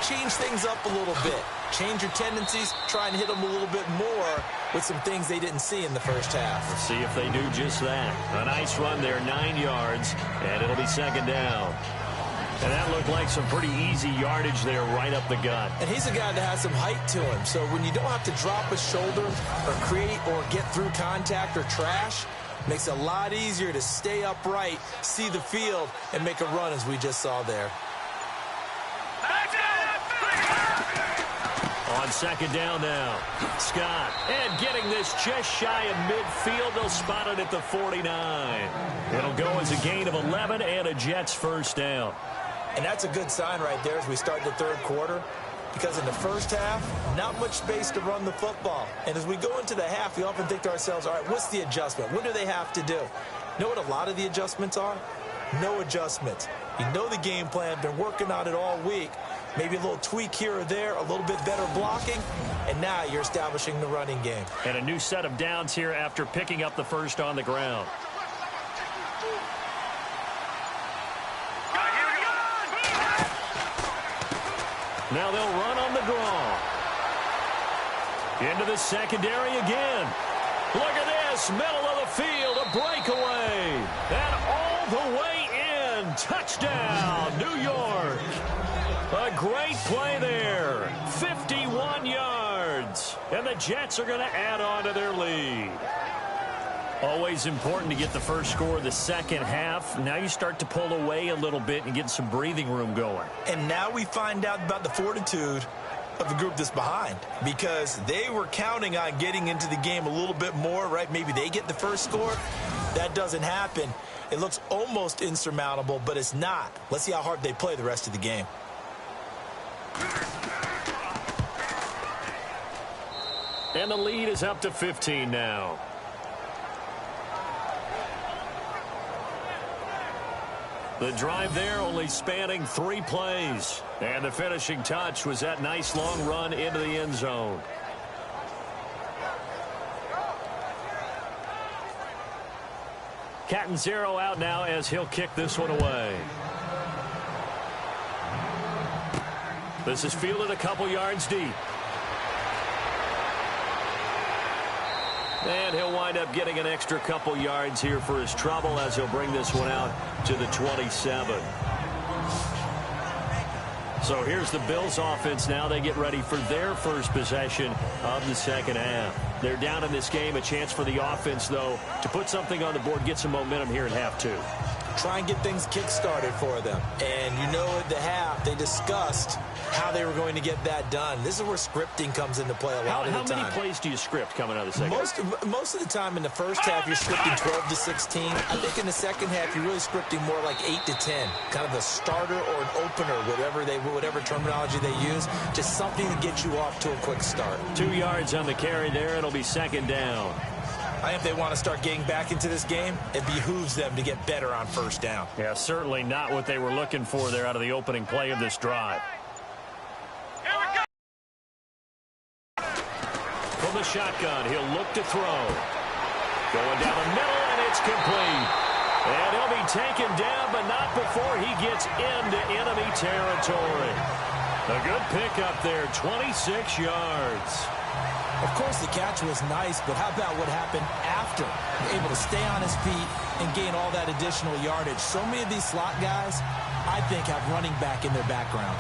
change things up a little bit. Change your tendencies. Try and hit them a little bit more with some things they didn't see in the first half. Let's see if they do just that. A nice run there, 9 yards, and it'll be second down. And that looked like some pretty easy yardage there right up the gut. And he's a guy that has some height to him. So when you don't have to drop a shoulder or create or get through contact or trash, makes it a lot easier to stay upright, see the field, and make a run as we just saw there. On second down now, Scott. And getting this just shy of midfield. They'll spot it at the 49. It'll go as a gain of 11 and a Jets first down. And that's a good sign right there as we start the third quarter. Because in the first half, not much space to run the football. And as we go into the half, we often think to ourselves, all right, what's the adjustment? What do they have to do? You know what a lot of the adjustments are? No adjustments. You know the game plan, been working on it all week. Maybe a little tweak here or there, a little bit better blocking, and now you're establishing the running game. And a new set of downs here after picking up the first on the ground. Now they'll run on the draw. Into the secondary again. Look at this, middle of the field, a breakaway. And all the way in. Touchdown, New York. A great play there. 51 yards. And the Jets are going to add on to their lead. Always important to get the first score of the second half. Now you start to pull away a little bit and get some breathing room going. And now we find out about the fortitude of the group that's behind, because they were counting on getting into the game a little bit more, right? Maybe they get the first score. That doesn't happen. It looks almost insurmountable, but it's not. Let's see how hard they play the rest of the game. And the lead is up to 15 now. The drive there only spanning 3 plays. And the finishing touch was that nice long run into the end zone. Catanzaro out now as he'll kick this one away. This is fielded a couple yards deep. And he'll wind up getting an extra couple yards here for his trouble as he'll bring this one out to the 27. So here's the Bills offense now. They get ready for their first possession of the second half. They're down in this game. A chance for the offense, though, to put something on the board, get some momentum here in half 2. Try and get things kick-started for them. And you know at the half, they discussed how they were going to get that done. This is where scripting comes into play a lot of the time. How many plays do you script coming out of the second half? Most of the time in the first half, you're scripting 12 to 16. I think in the second half, you're really scripting more like 8 to 10. Kind of a starter or an opener, whatever terminology they use. Just something to get you off to a quick start. 2 yards on the carry there. It'll be second down. I think if they want to start getting back into this game, it behooves them to get better on first down. Yeah, certainly not what they were looking for there out of the opening play of this drive. From the shotgun, he'll look to throw. Going down the middle, and it's complete. And he'll be taken down, but not before he gets into enemy territory. A good pickup there, 26 yards. Of course, the catch was nice, but how about what happened after? Able to stay on his feet and gain all that additional yardage. So many of these slot guys, I think, have running back in their background.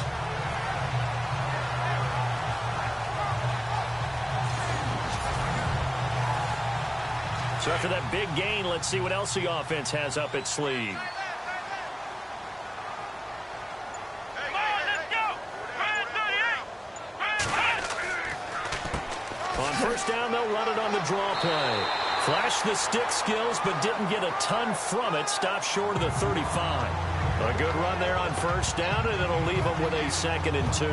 So after that big gain, let's see what else the offense has up its sleeve. On first down, they'll run it on the draw play. Flashed the stick skills, but didn't get a ton from it. Stopped short of the 35. A good run there on first down, and it'll leave them with a 2nd and 2.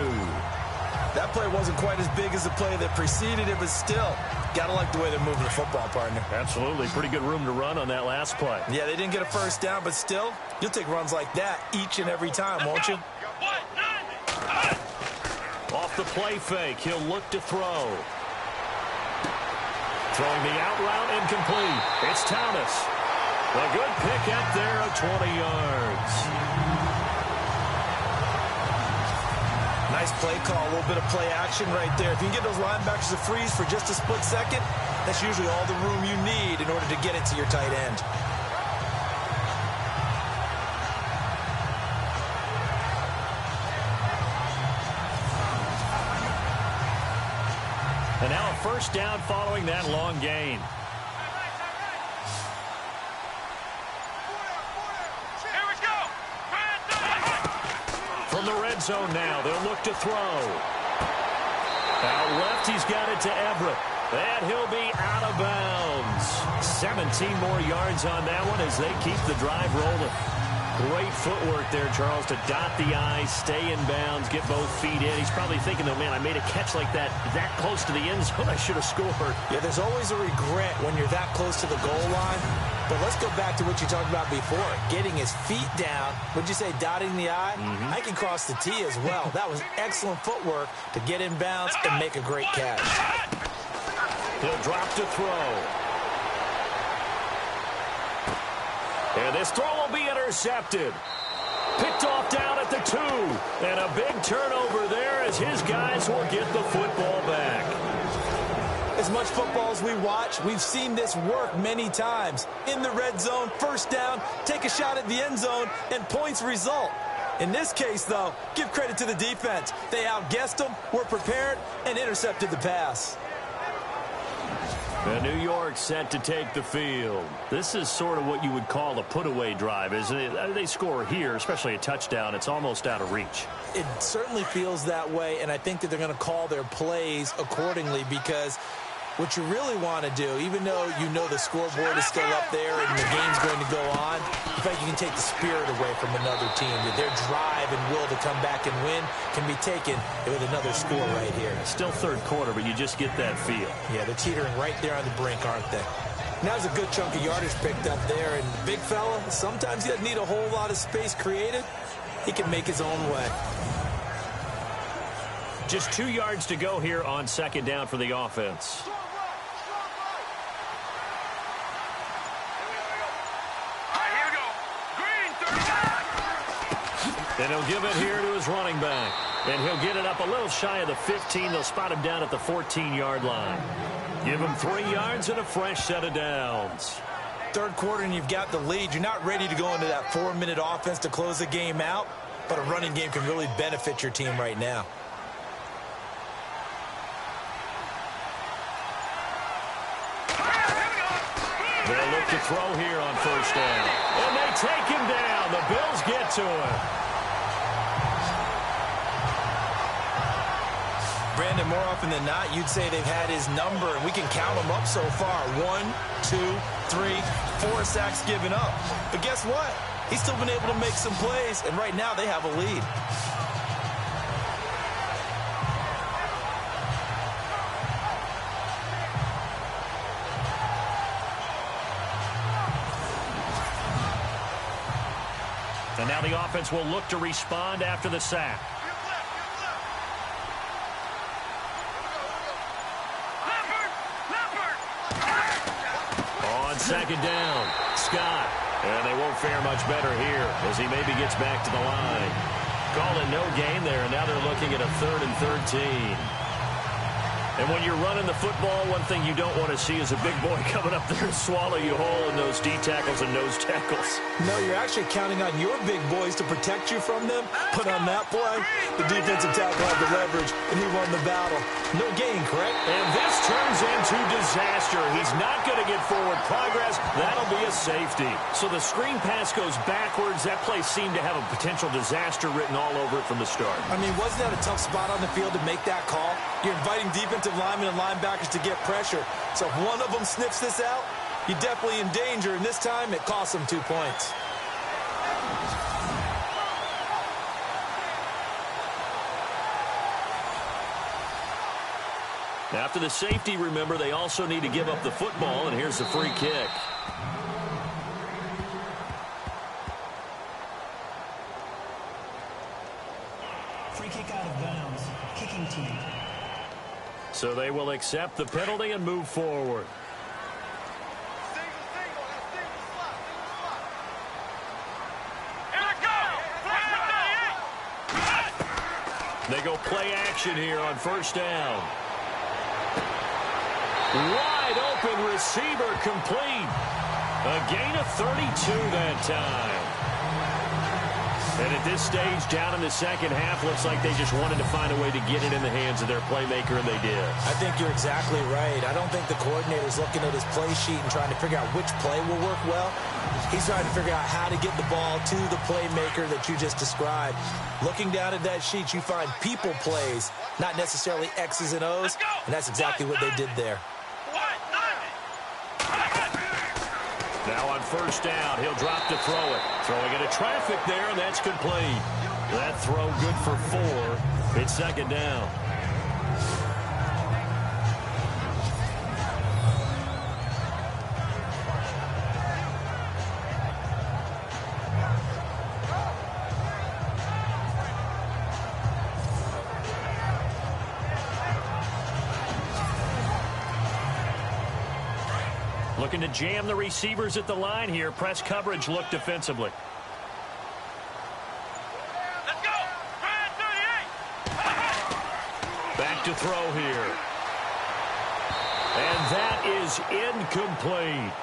That play wasn't quite as big as the play that preceded it, but still, gotta like the way they're moving the football, partner. Absolutely. Pretty good room to run on that last play. Yeah, they didn't get a first down, but still, you'll take runs like that each and every time, won't you? Off the play fake, he'll look to throw. Throwing the out route incomplete. It's Thomas. A good pick up there of 20 yards. Nice play call, a little bit of play action right there. If you can get those linebackers to freeze for just a split second, that's usually all the room you need in order to get it to your tight end. And now a first down following that long gain. Here we go. From the red zone now, they'll look to throw. Out left, he's got it to Everett. And he'll be out of bounds. 17 more yards on that one as they keep the drive rolling. Great footwork there, Charles, to dot the I, stay in bounds, get both feet in. He's probably thinking, though, man, I made a catch like that close to the end zone. I should have scored. Yeah, there's always a regret when you're that close to the goal line. But let's go back to what you talked about before. Getting his feet down. Would you say dotting the I? I can cross the T as well. That was excellent footwork to get in bounds and make a great catch. He'll drop to throw. And this throw will be intercepted. Picked off down at the 2. And a big turnover there as his guys will get the football back. As much football as we watch, we've seen this work many times. In the red zone, first down, take a shot at the end zone, and points result. In this case, though, give credit to the defense. They outguessed them, were prepared, and intercepted the pass. And New York set to take the field. This is sort of what you would call a put-away drive, isn't it? They score here, especially a touchdown. It's almost out of reach. It certainly feels that way, and I think that they're going to call their plays accordingly because what you really want to do, even though you know the scoreboard is still up there and the game's going to go on, in fact, you can take the spirit away from another team. That their drive and will to come back and win can be taken with another score right here. Still third quarter, but you just get that feel. Yeah, they're teetering right there on the brink, aren't they? Now there's a good chunk of yardage picked up there, and big fella, sometimes he doesn't need a whole lot of space created. He can make his own way. Just 2 yards to go here on second down for the offense. And he'll give it here to his running back. And he'll get it up a little shy of the 15. They'll spot him down at the 14-yard line. Give him 3 yards and a fresh set of downs. Third quarter and you've got the lead. You're not ready to go into that 4-minute offense to close the game out, but a running game can really benefit your team right now. They'll look to throw here on first down. And they take him down. The Bills get to him. Brandon, more often than not, you'd say they've had his number, and we can count them up so far. 1, 2, 3, 4 sacks given up. But guess what? He's still been able to make some plays, and right now they have a lead. And now the offense will look to respond after the sack. On second down, Scott. And they won't fare much better here as he maybe gets back to the line. Call it no gain there, and now they're looking at a 3rd and 13. And when you're running the football, one thing you don't want to see is a big boy coming up there and swallow you whole in those D tackles and nose tackles. No, you're actually counting on your big boys to protect you from them. But on that play, the defensive tackle had the leverage, and he won the battle. No gain, correct? And this turns into disaster. He's not going to get forward progress. That'll be a safety. So the screen pass goes backwards. That play seemed to have a potential disaster written all over it from the start. I mean, wasn't that a tough spot on the field to make that call? You're inviting defensive linemen and linebackers to get pressure. So if one of them sniffs this out, you're definitely in danger. And this time, it costs them 2 points. After the safety, remember, they also need to give up the football, and here's the free kick. Free kick out of bounds. Kicking team. So they will accept the penalty and move forward. They go play action here on first down. Wide open receiver complete. A gain of 32 that time. And at this stage, down in the second half, looks like they just wanted to find a way to get it in the hands of their playmaker, and they did. I think you're exactly right. I don't think the coordinator's looking at his play sheet and trying to figure out which play will work well. He's trying to figure out how to get the ball to the playmaker that you just described. Looking down at that sheet, you find people plays, not necessarily X's and O's, and that's exactly what they did there. Now on first down, he'll drop to throw it. Throwing into traffic there, and that's complete. That throw good for 4. It's second down. Looking to jam the receivers at the line here. Press coverage look defensively. Let's go! Back to throw here. And that is incomplete.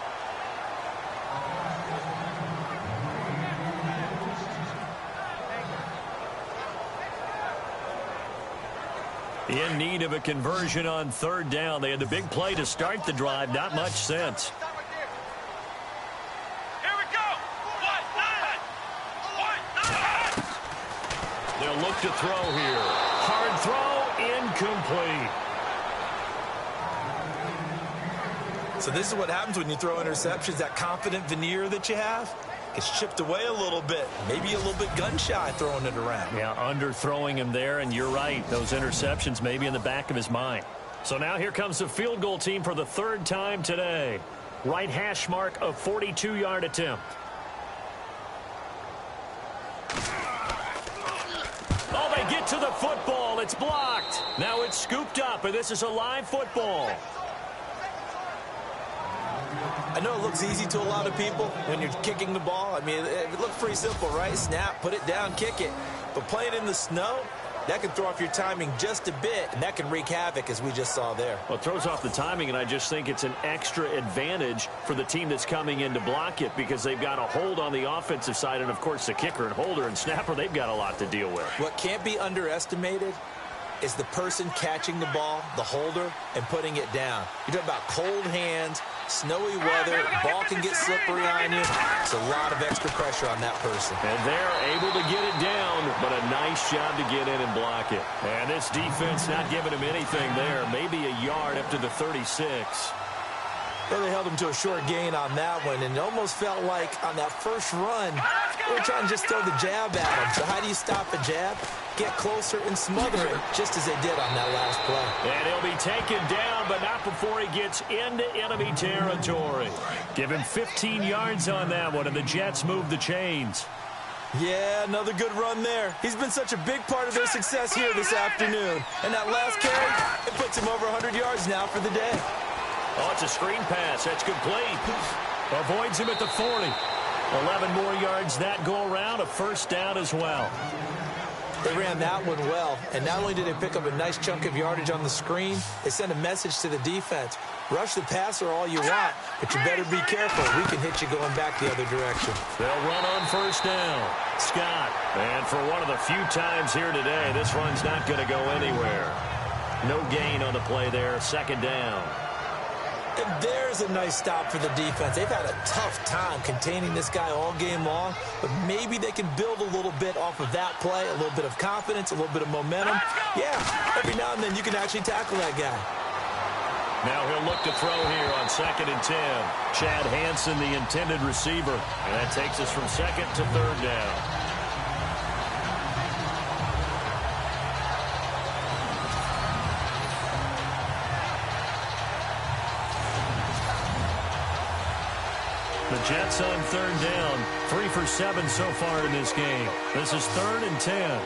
In need of a conversion on third down. They had the big play to start the drive. Not much sense. Here we go! They'll look to throw here. Hard throw, incomplete. So this is what happens when you throw interceptions. That confident veneer that you have gets chipped away a little bit. Maybe a little bit gun-shy throwing it around. Yeah, underthrowing him there, and you're right. Those interceptions may be in the back of his mind. So now here comes the field goal team for the third time today. Right hash mark of 42-yard attempt. Oh, they get to the football. It's blocked. Now it's scooped up, and this is a live football. I know it looks easy to a lot of people when you're kicking the ball. I mean, it looks pretty simple, right? Snap, put it down, kick it. But playing in the snow, that can throw off your timing just a bit, and that can wreak havoc, as we just saw there. Well, it throws off the timing, and I just think it's an extra advantage for the team that's coming in to block it because they've got a hold on the offensive side, and, of course, the kicker and holder and snapper, they've got a lot to deal with. What can't be underestimated is the person catching the ball, the holder, and putting it down. You're talking about cold hands, snowy weather, ball can get slippery on you. It's a lot of extra pressure on that person. And they're able to get it down, but a nice job to get in and block it. And this defense not giving him anything there. Maybe a yard up to the 36. Well, they held him to a short gain on that one, and it almost felt like on that first run, they were trying to just throw the jab at him. So how do you stop a jab? Get closer and smother it, just as they did on that last play. And he'll be taken down, but not before he gets into enemy territory. Give him 15 yards on that one, and the Jets move the chains. Yeah, another good run there. He's been such a big part of their success here this afternoon. And that last carry, it puts him over 100 yards now for the day. Oh, it's a screen pass. That's complete. Avoids him at the 40. 11 more yards that go around. A first down as well. They ran that one well, and not only did they pick up a nice chunk of yardage on the screen, they sent a message to the defense. Rush the passer all you want, but you better be careful. We can hit you going back the other direction. They'll run on first down. Scott, and for one of the few times here today, this run's not going to go anywhere. No gain on the play there. Second down. And there's a nice stop for the defense. They've had a tough time containing this guy all game long, but maybe they can build a little bit off of that play, a little bit of confidence, a little bit of momentum. Yeah, every now and then you can actually tackle that guy. Now he'll look to throw here on 2nd and 10. Chad Hansen, the intended receiver. And that takes us from 2nd to 3rd down. The Jets on 3rd down. 3 for 7 so far in this game. This is 3rd and 10.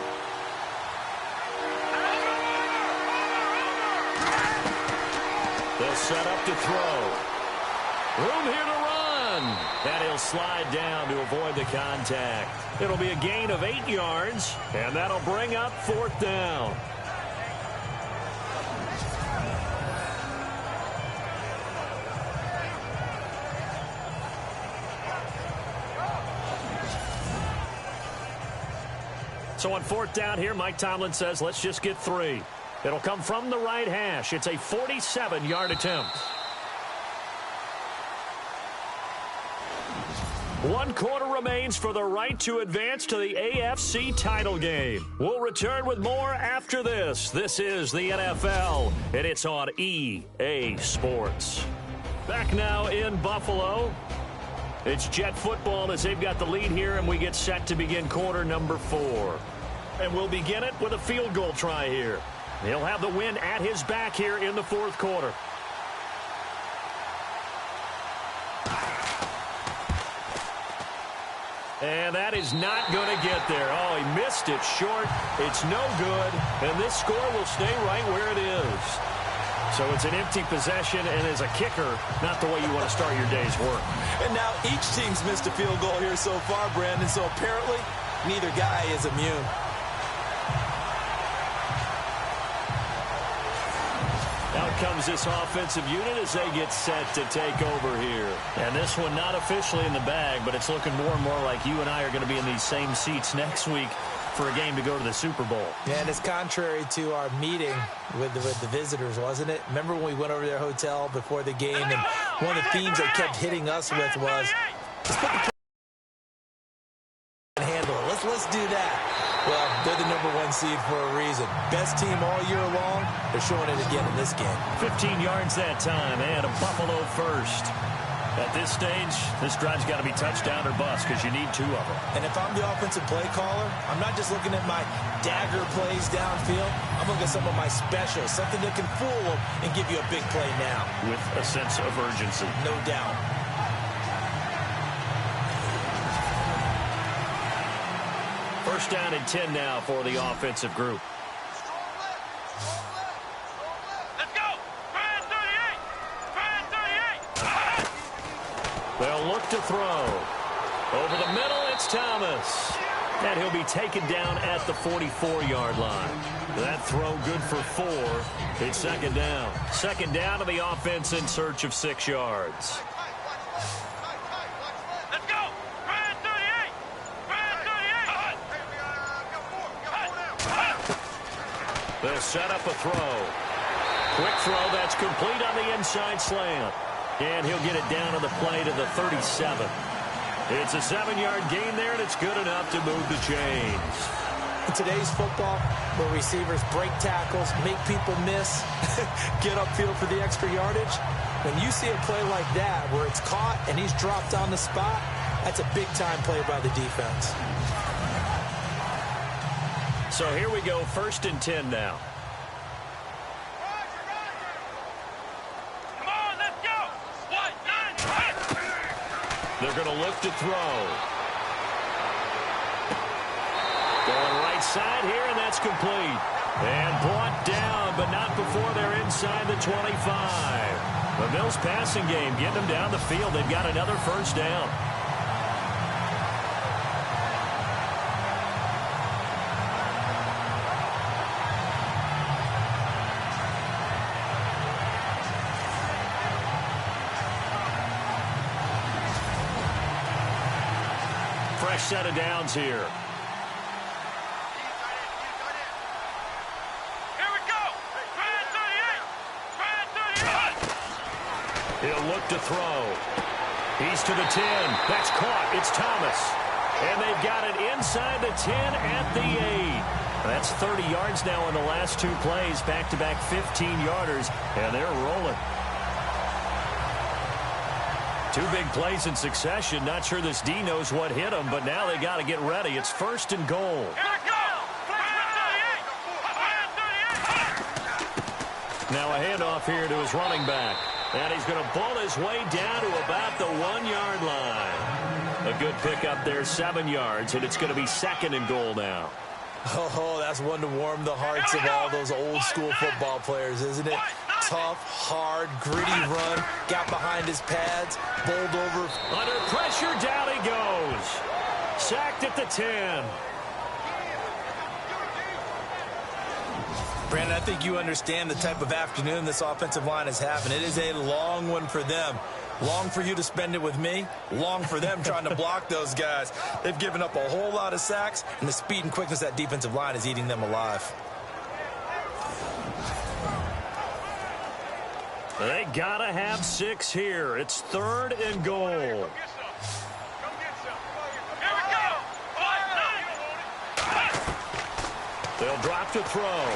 They'll set up to throw. Room here to run. And he'll slide down to avoid the contact. It'll be a gain of 8 yards, and that'll bring up 4th down. So on 4th down here, Mike Tomlin says, let's just get 3. It'll come from the right hash. It's a 47-yard attempt. 1 quarter remains for the right to advance to the AFC title game. We'll return with more after this. This is the NFL, and it's on EA Sports. Back now in Buffalo. It's Jet football as they've got the lead here, and we get set to begin quarter number 4. And we'll begin it with a field goal try here. He'll have the win at his back here in the 4th quarter. And that is not going to get there. Oh, he missed it short. It's no good. And this score will stay right where it is. So it's an empty possession, and as a kicker, not the way you want to start your day's work. And now each team's missed a field goal here so far, Brandon, so apparently neither guy is immune. Out comes this offensive unit as they get set to take over here. And this one not officially in the bag, but it's looking more and more like you and I are going to be in these same seats next week for a game to go to the Super Bowl. Yeah, and it's contrary to our meeting with the visitors, wasn't it? Remember when we went over to their hotel before the game, and one of the themes they kept hitting us with was, let's put the handle it. Let's do that. Well, they're the #1 seed for a reason. Best team all year long. They're showing it again in this game. 15 yards that time, and a Buffalo first. At this stage, this drive's got to be touchdown or bust because you need 2 of them. And if I'm the offensive play caller, I'm not just looking at my dagger plays downfield. I'm looking at some of my specials, something that can fool them and give you a big play now. With a sense of urgency. No doubt. First down and 10 now for the offensive group. Let's go! Brand 38! Brand 38! They'll look to throw. Over the middle, it's Thomas. And he'll be taken down at the 44-yard line. That throw good for 4. It's second down. Second down to the offense in search of 6 yards. Let's go! Brand 38! Brand 38! They'll set up a throw. Quick throw that's complete on the inside slant. And he'll get it down to the play to the 37. It's a 7-yard gain there, and it's good enough to move the chains. In today's football, where receivers break tackles, make people miss, get upfield for the extra yardage, when you see a play like that where it's caught and he's dropped on the spot, that's a big-time play by the defense. So here we go, 1st and 10 now. Come on, let's go! 1, 9, 8! They're going to look to throw. Going right side here, and that's complete. And brought down, but not before they're inside the 25. The Bills passing game, getting them down the field. They've got another first down. Fresh set of downs here. Here we go! Brand He'll look to throw. He's to the 10. That's caught. It's Thomas. And they've got it inside the 10 at the 8. That's 30 yards now in the last 2 plays. Back-to-back 15-yarders, and they're rolling. 2 big plays in succession. Not sure this D knows what hit him, but now they got to get ready. It's 1st and goal. Now a handoff here to his running back. And he's going to pull his way down to about the 1-yard line. A good pickup there, 7 yards, and it's going to be 2nd and goal now. Oh, that's one to warm the hearts of all those old-school football players, isn't it? Tough, hard, gritty run, got behind his pads, bowled over. Under pressure, down he goes. Sacked at the 10. Brandon, I think you understand the type of afternoon this offensive line is having. It is a long one for them. Long for you to spend it with me. Long for them trying to block those guys. They've given up a whole lot of sacks, and the speed and quickness of that defensive line is eating them alive. They gotta have 6 here. It's 3rd and goal. They'll drop to throw.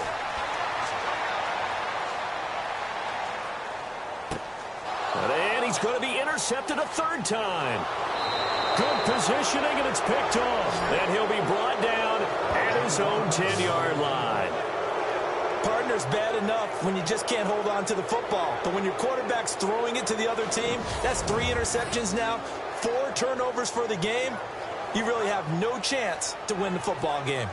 And he's going to be intercepted a 3rd time. Good positioning, and it's picked off. And he'll be brought down at his own 10-yard line. Partner's bad enough when you just can't hold on to the football. But when your quarterback's throwing it to the other team, that's 3 interceptions now, 4 turnovers for the game. You really have no chance to win the football game.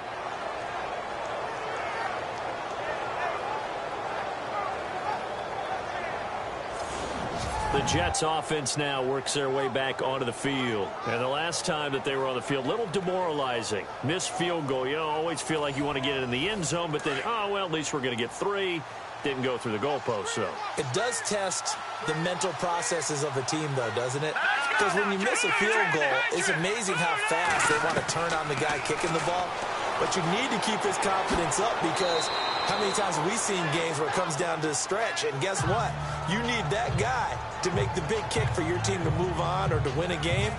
The Jets offense now works their way back onto the field. And the last time that they were on the field, a little demoralizing. Missed field goal. You always feel like you want to get it in the end zone, but then, oh, well, at least we're going to get 3. Didn't go through the goalpost, so. It does test the mental processes of a team, though, doesn't it? Because when you miss a field goal, it's amazing how fast they want to turn on the guy kicking the ball. But you need to keep his confidence up, because how many times have we seen games where it comes down to a stretch? And guess what? You need that guy to make the big kick for your team to move on or to win a game.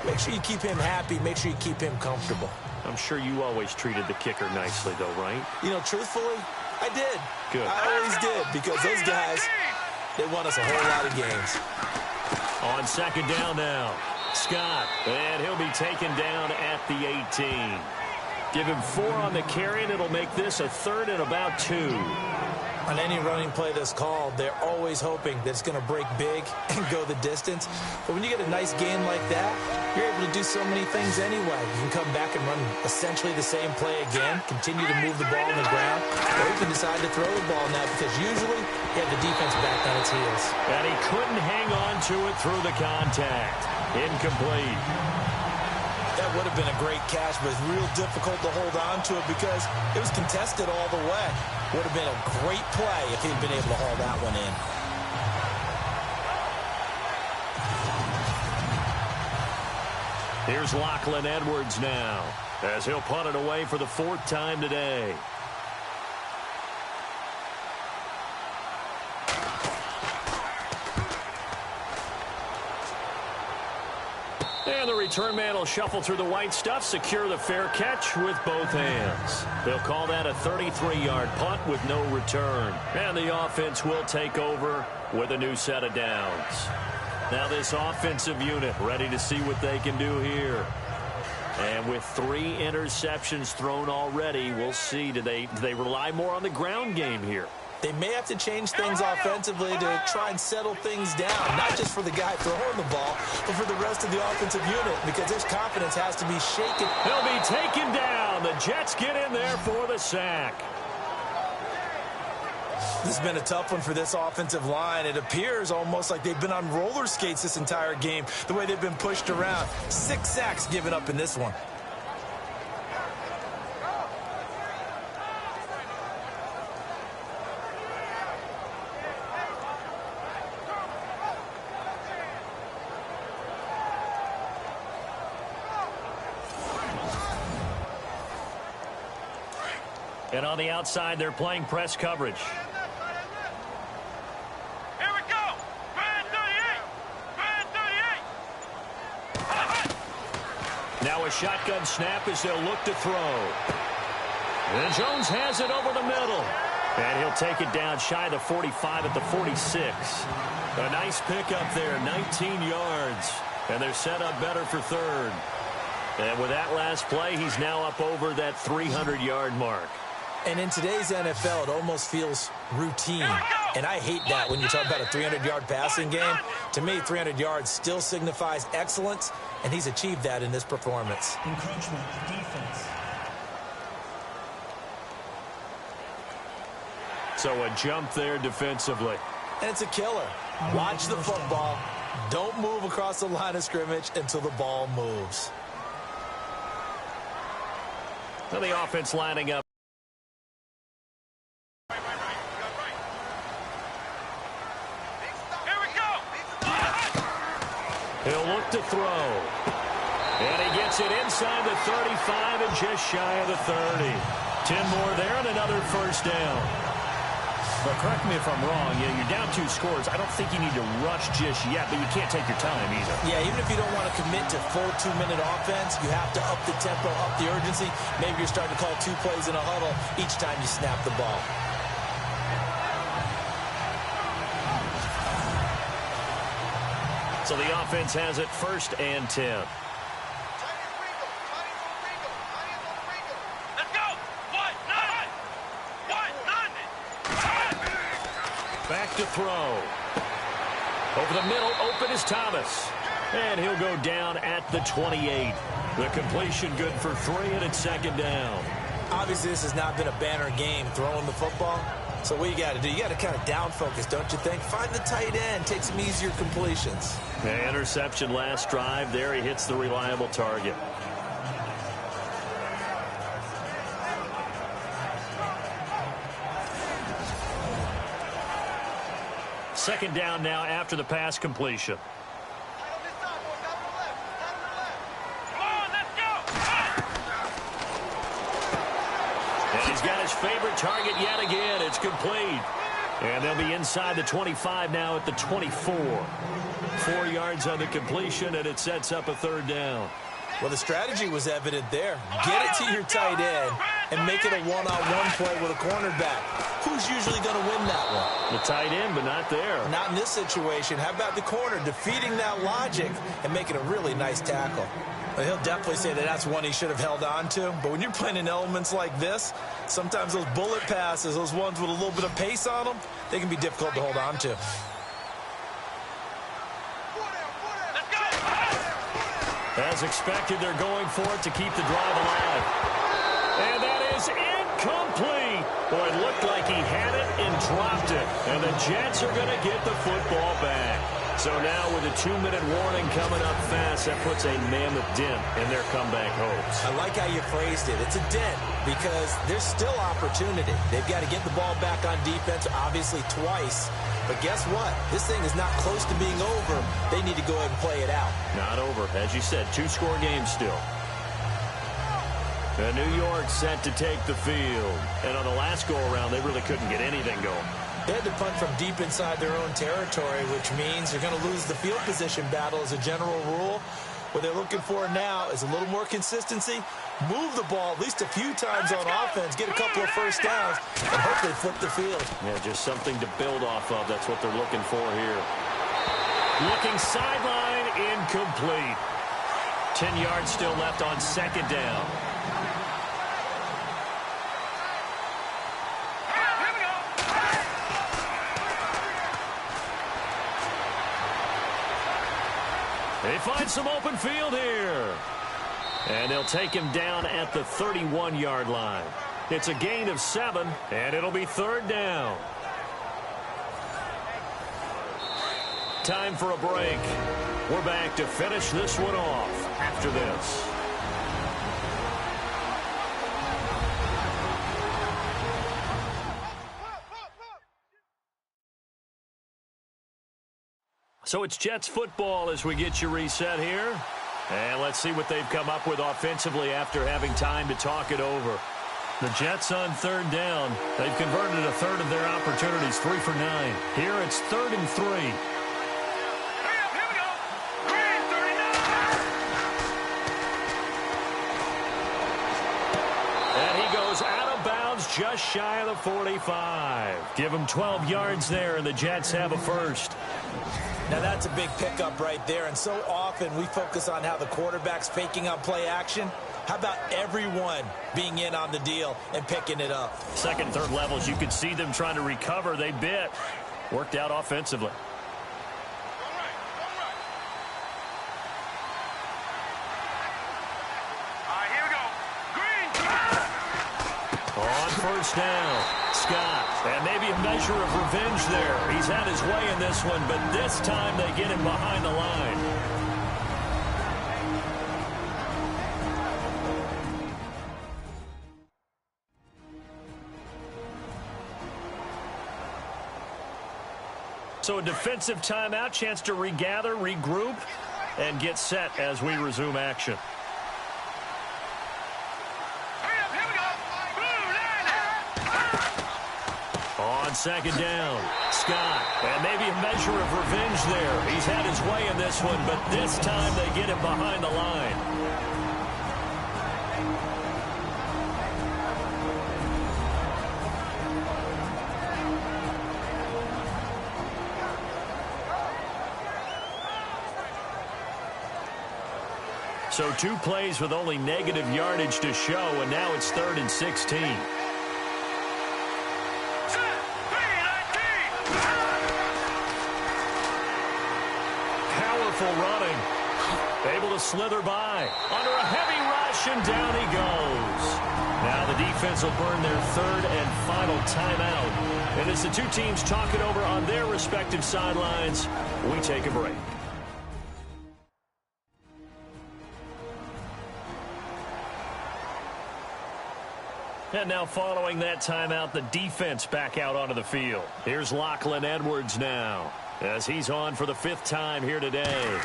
Make sure you keep him happy. Make sure you keep him comfortable. I'm sure you always treated the kicker nicely, though, right? You know, truthfully, I did. Good. I always did, because those guys, they won us a whole lot of games. On 2nd down now, Scott, and he'll be taken down at the 18. Give him 4 on the carry, and it'll make this a 3rd and about 2. On any running play that's called, they're always hoping that it's going to break big and go the distance. But when you get a nice gain like that, you're able to do so many things anyway. You can come back and run essentially the same play again, continue to move the ball on the ground, or you can decide to throw the ball now, because usually you have the defense back on its heels. And he couldn't hang on to it through the contact. Incomplete. That would have been a great catch, but it's real difficult to hold on to it because it was contested all the way. Would have been a great play if he'd been able to haul that one in. Here's Lachlan Edwards now, as he'll punt it away for the 4th time today. And the return man will shuffle through the white stuff, secure the fair catch with both hands. They'll call that a 33-yard punt with no return. And the offense will take over with a new set of downs. Now this offensive unit ready to see what they can do here. And with 3 interceptions thrown already, we'll see. Do they rely more on the ground game here? They may have to change things offensively to try and settle things down, not just for the guy throwing the ball, but for the rest of the offensive unit, because his confidence has to be shaken. He'll be taken down. The Jets get in there for the sack. This has been a tough one for this offensive line. It appears almost like they've been on roller skates this entire game, the way they've been pushed around. 6 sacks given up in this one. And on the outside, they're playing press coverage. Here we go. Red 38. Now a shotgun snap as they'll look to throw. And Jones has it over the middle. And he'll take it down shy of the 45 at the 46. A nice pickup there, 19 yards. And they're set up better for third. And with that last play, he's now up over that 300-yard mark. And in today's NFL, it almost feels routine. And I hate that when you talk about a 300-yard passing game. To me, 300 yards still signifies excellence, and he's achieved that in this performance. Encroachment, defense. So a jump there defensively. And it's a killer. Watch the football. Don't move across the line of scrimmage until the ball moves. Well, the offense lining up. Here we go. He'll look to throw. And he gets it inside the 35 and just shy of the 30. 10 more there and another first down. Well, correct me if I'm wrong. Yeah, you're down 2 scores. I don't think you need to rush just yet, but you can't take your time either. Yeah, even if you don't want to commit to full 2-minute offense, you have to up the tempo, up the urgency. Maybe you're starting to call 2 plays in a huddle each time you snap the ball. So the offense has it 1st and 10. Let's go. What? None. What? None. Back to throw. Over the middle, open is Thomas. And he'll go down at the 28. The completion good for 3, and it's 2nd down. Obviously, this has not been a banner game throwing the football. So what you got to do, you got to kind of down focus, don't you think? Find the tight end, take some easier completions. The interception last drive. There he hits the reliable target. Second down now after the pass completion. And he's got his favorite target yet again. It's complete. And they'll be inside the 25 now at the 24. 4 yards on the completion, and it sets up a 3rd down. Well, the strategy was evident there. Get it to your tight end and make it a one-on-one play with a cornerback. Who's usually going to win that one? The tight end, but not there. Not in this situation. How about the corner defeating that logic and making a really nice tackle? But he'll definitely say that that's one he should have held on to. But when you're playing in elements like this, sometimes those bullet passes, those ones with a little bit of pace on them, they can be difficult to hold on to. As expected, they're going for it to keep the drive alive. And that is incomplete. Boy, it looked like he had it and dropped it. And the Jets are going to get the football back. So now with a 2-minute warning coming up fast, that puts a mammoth dent in their comeback hopes. I like how you phrased it. It's a dent because there's still opportunity. They've got to get the ball back on defense, obviously twice. But guess what? This thing is not close to being over. They need to go ahead and play it out. Not over. As you said, 2-score game still. And New York set to take the field. And on the last go-around, they really couldn't get anything going. They had to punt from deep inside their own territory, which means they're going to lose the field position battle as a general rule. What they're looking for now is a little more consistency, move the ball at least a few times on offense, get a couple of first downs, and hopefully flip the field. Yeah, just something to build off of. That's what they're looking for here. Looking sideline, incomplete. 10 yards still left on 2nd down. They find some open field here. And they'll take him down at the 31-yard line. It's a gain of 7, and it'll be 3rd down. Time for a break. We're back to finish this one off after this. So it's Jets football as we get you reset here. And let's see what they've come up with offensively after having time to talk it over. The Jets on 3rd down. They've converted a 1/3 of their opportunities, 3 for 9. Here it's 3rd and 3. Here we go. Green 39. just shy of the 45. Give them 12 yards there, and the Jets have a first. Now, that's a big pickup right there, and so often we focus on how the quarterback's faking on play action. How about everyone being in on the deal and picking it up? Second, third levels, you could see them trying to recover. They bit. Worked out offensively. On first down, Scott. And maybe a measure of revenge there. He's had his way in this one, but this time they get him behind the line. So a defensive timeout, chance to regather, regroup, and get set as we resume action. On second down, Scott. And maybe a measure of revenge there. He's had his way in this one, but this time they get him behind the line. So 2 plays with only negative yardage to show, and now it's 3rd and 16. Powerful running. Able to slither by. Under a heavy rush, and down he goes. Now the defense will burn their 3rd and final timeout. And as the two teams talk it over on their respective sidelines, we take a break. And now following that timeout, the defense back out onto the field. Here's Lachlan Edwards now as he's on for the 5th time here today.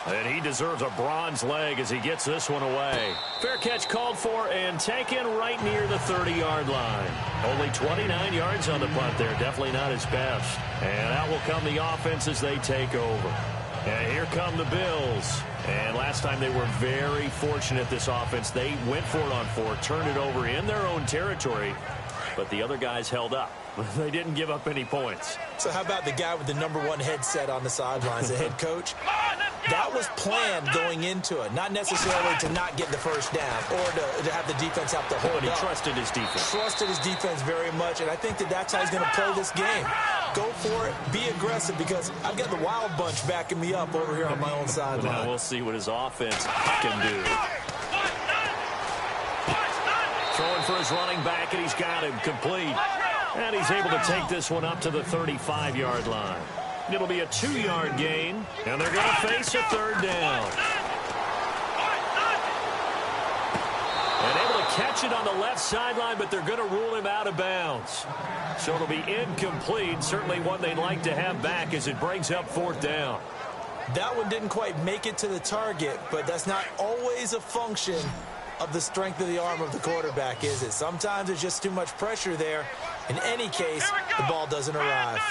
And he deserves a bronze leg as he gets this one away. Fair catch called for and taken right near the 30-yard line. Only 29 yards on the punt there. Definitely not his best. And out will come the offense as they take over. And here come the Bills. And last time they were very fortunate, this offense. They went for it on 4, turned it over in their own territory, but the other guys held up. They didn't give up any points. So how about the guy with the #1 headset on the sidelines, the head coach? That was planned going into it, not necessarily to not get the first down or to have the defense have to hold up. But he trusted his defense. Trusted his defense very much, and I think that's how he's going to play this game. Go for it, be aggressive, because I've got the wild bunch backing me up over here on my own sideline. Now we'll see what his offense can do. Throwing for his running back, and he's got him complete. And he's able to take this one up to the 35-yard line. It'll be a 2-yard gain, and they're going to face a 3rd down. And able to catch it on the left sideline, but they're going to rule him out of bounds. So it'll be incomplete, certainly one they'd like to have back as it brings up 4th down. That one didn't quite make it to the target, but that's not always a function of the strength of the arm of the quarterback, is it? Sometimes there's just too much pressure there. In any case, the ball doesn't arrive.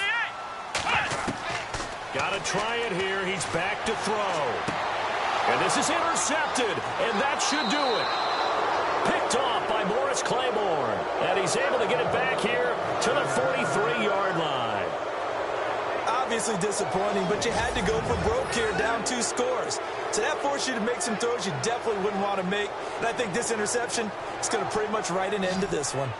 Got to try it here. He's back to throw. And this is intercepted, and that should do it. Picked off by Morris Claiborne. And he's able to get it back here to the 43-yard line. Obviously disappointing, but you had to go for broke here, down 2 scores. So that forced you to make some throws you definitely wouldn't want to make. And I think this interception is going to pretty much write an end to this one.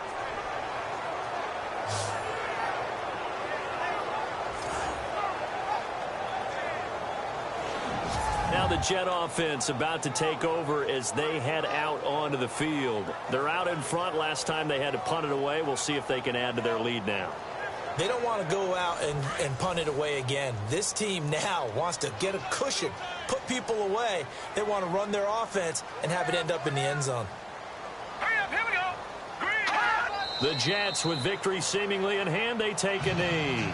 Now the Jet offense about to take over as they head out onto the field. They're out in front. Last time they had to punt it away. We'll see if they can add to their lead now. They don't want to go out and punt it away again. This team now wants to get a cushion, put people away. They want to run their offense and have it end up in the end zone. Hurry up, here we go. Green. The Jets, with victory seemingly in hand, they take a knee.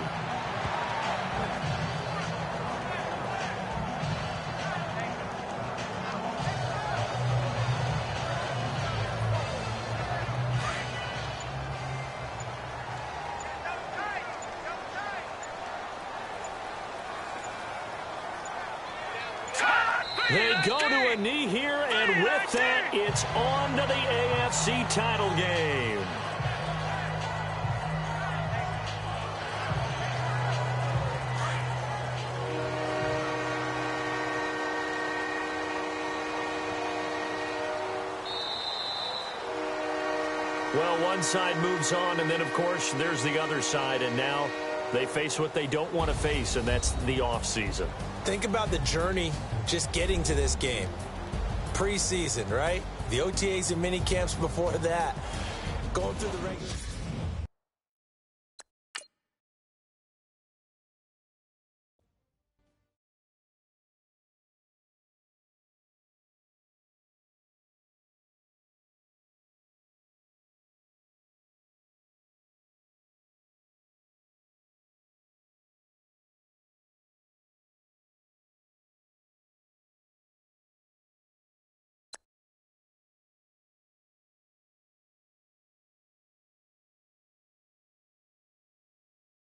They go to a knee here, and with that, it's on to the AFC title game. Well, one side moves on, and then, of course, there's the other side, and now they face what they don't want to face, and that's the offseason. Think about the journey just getting to this game. Preseason, right? The OTAs and mini camps before that. Going through the regular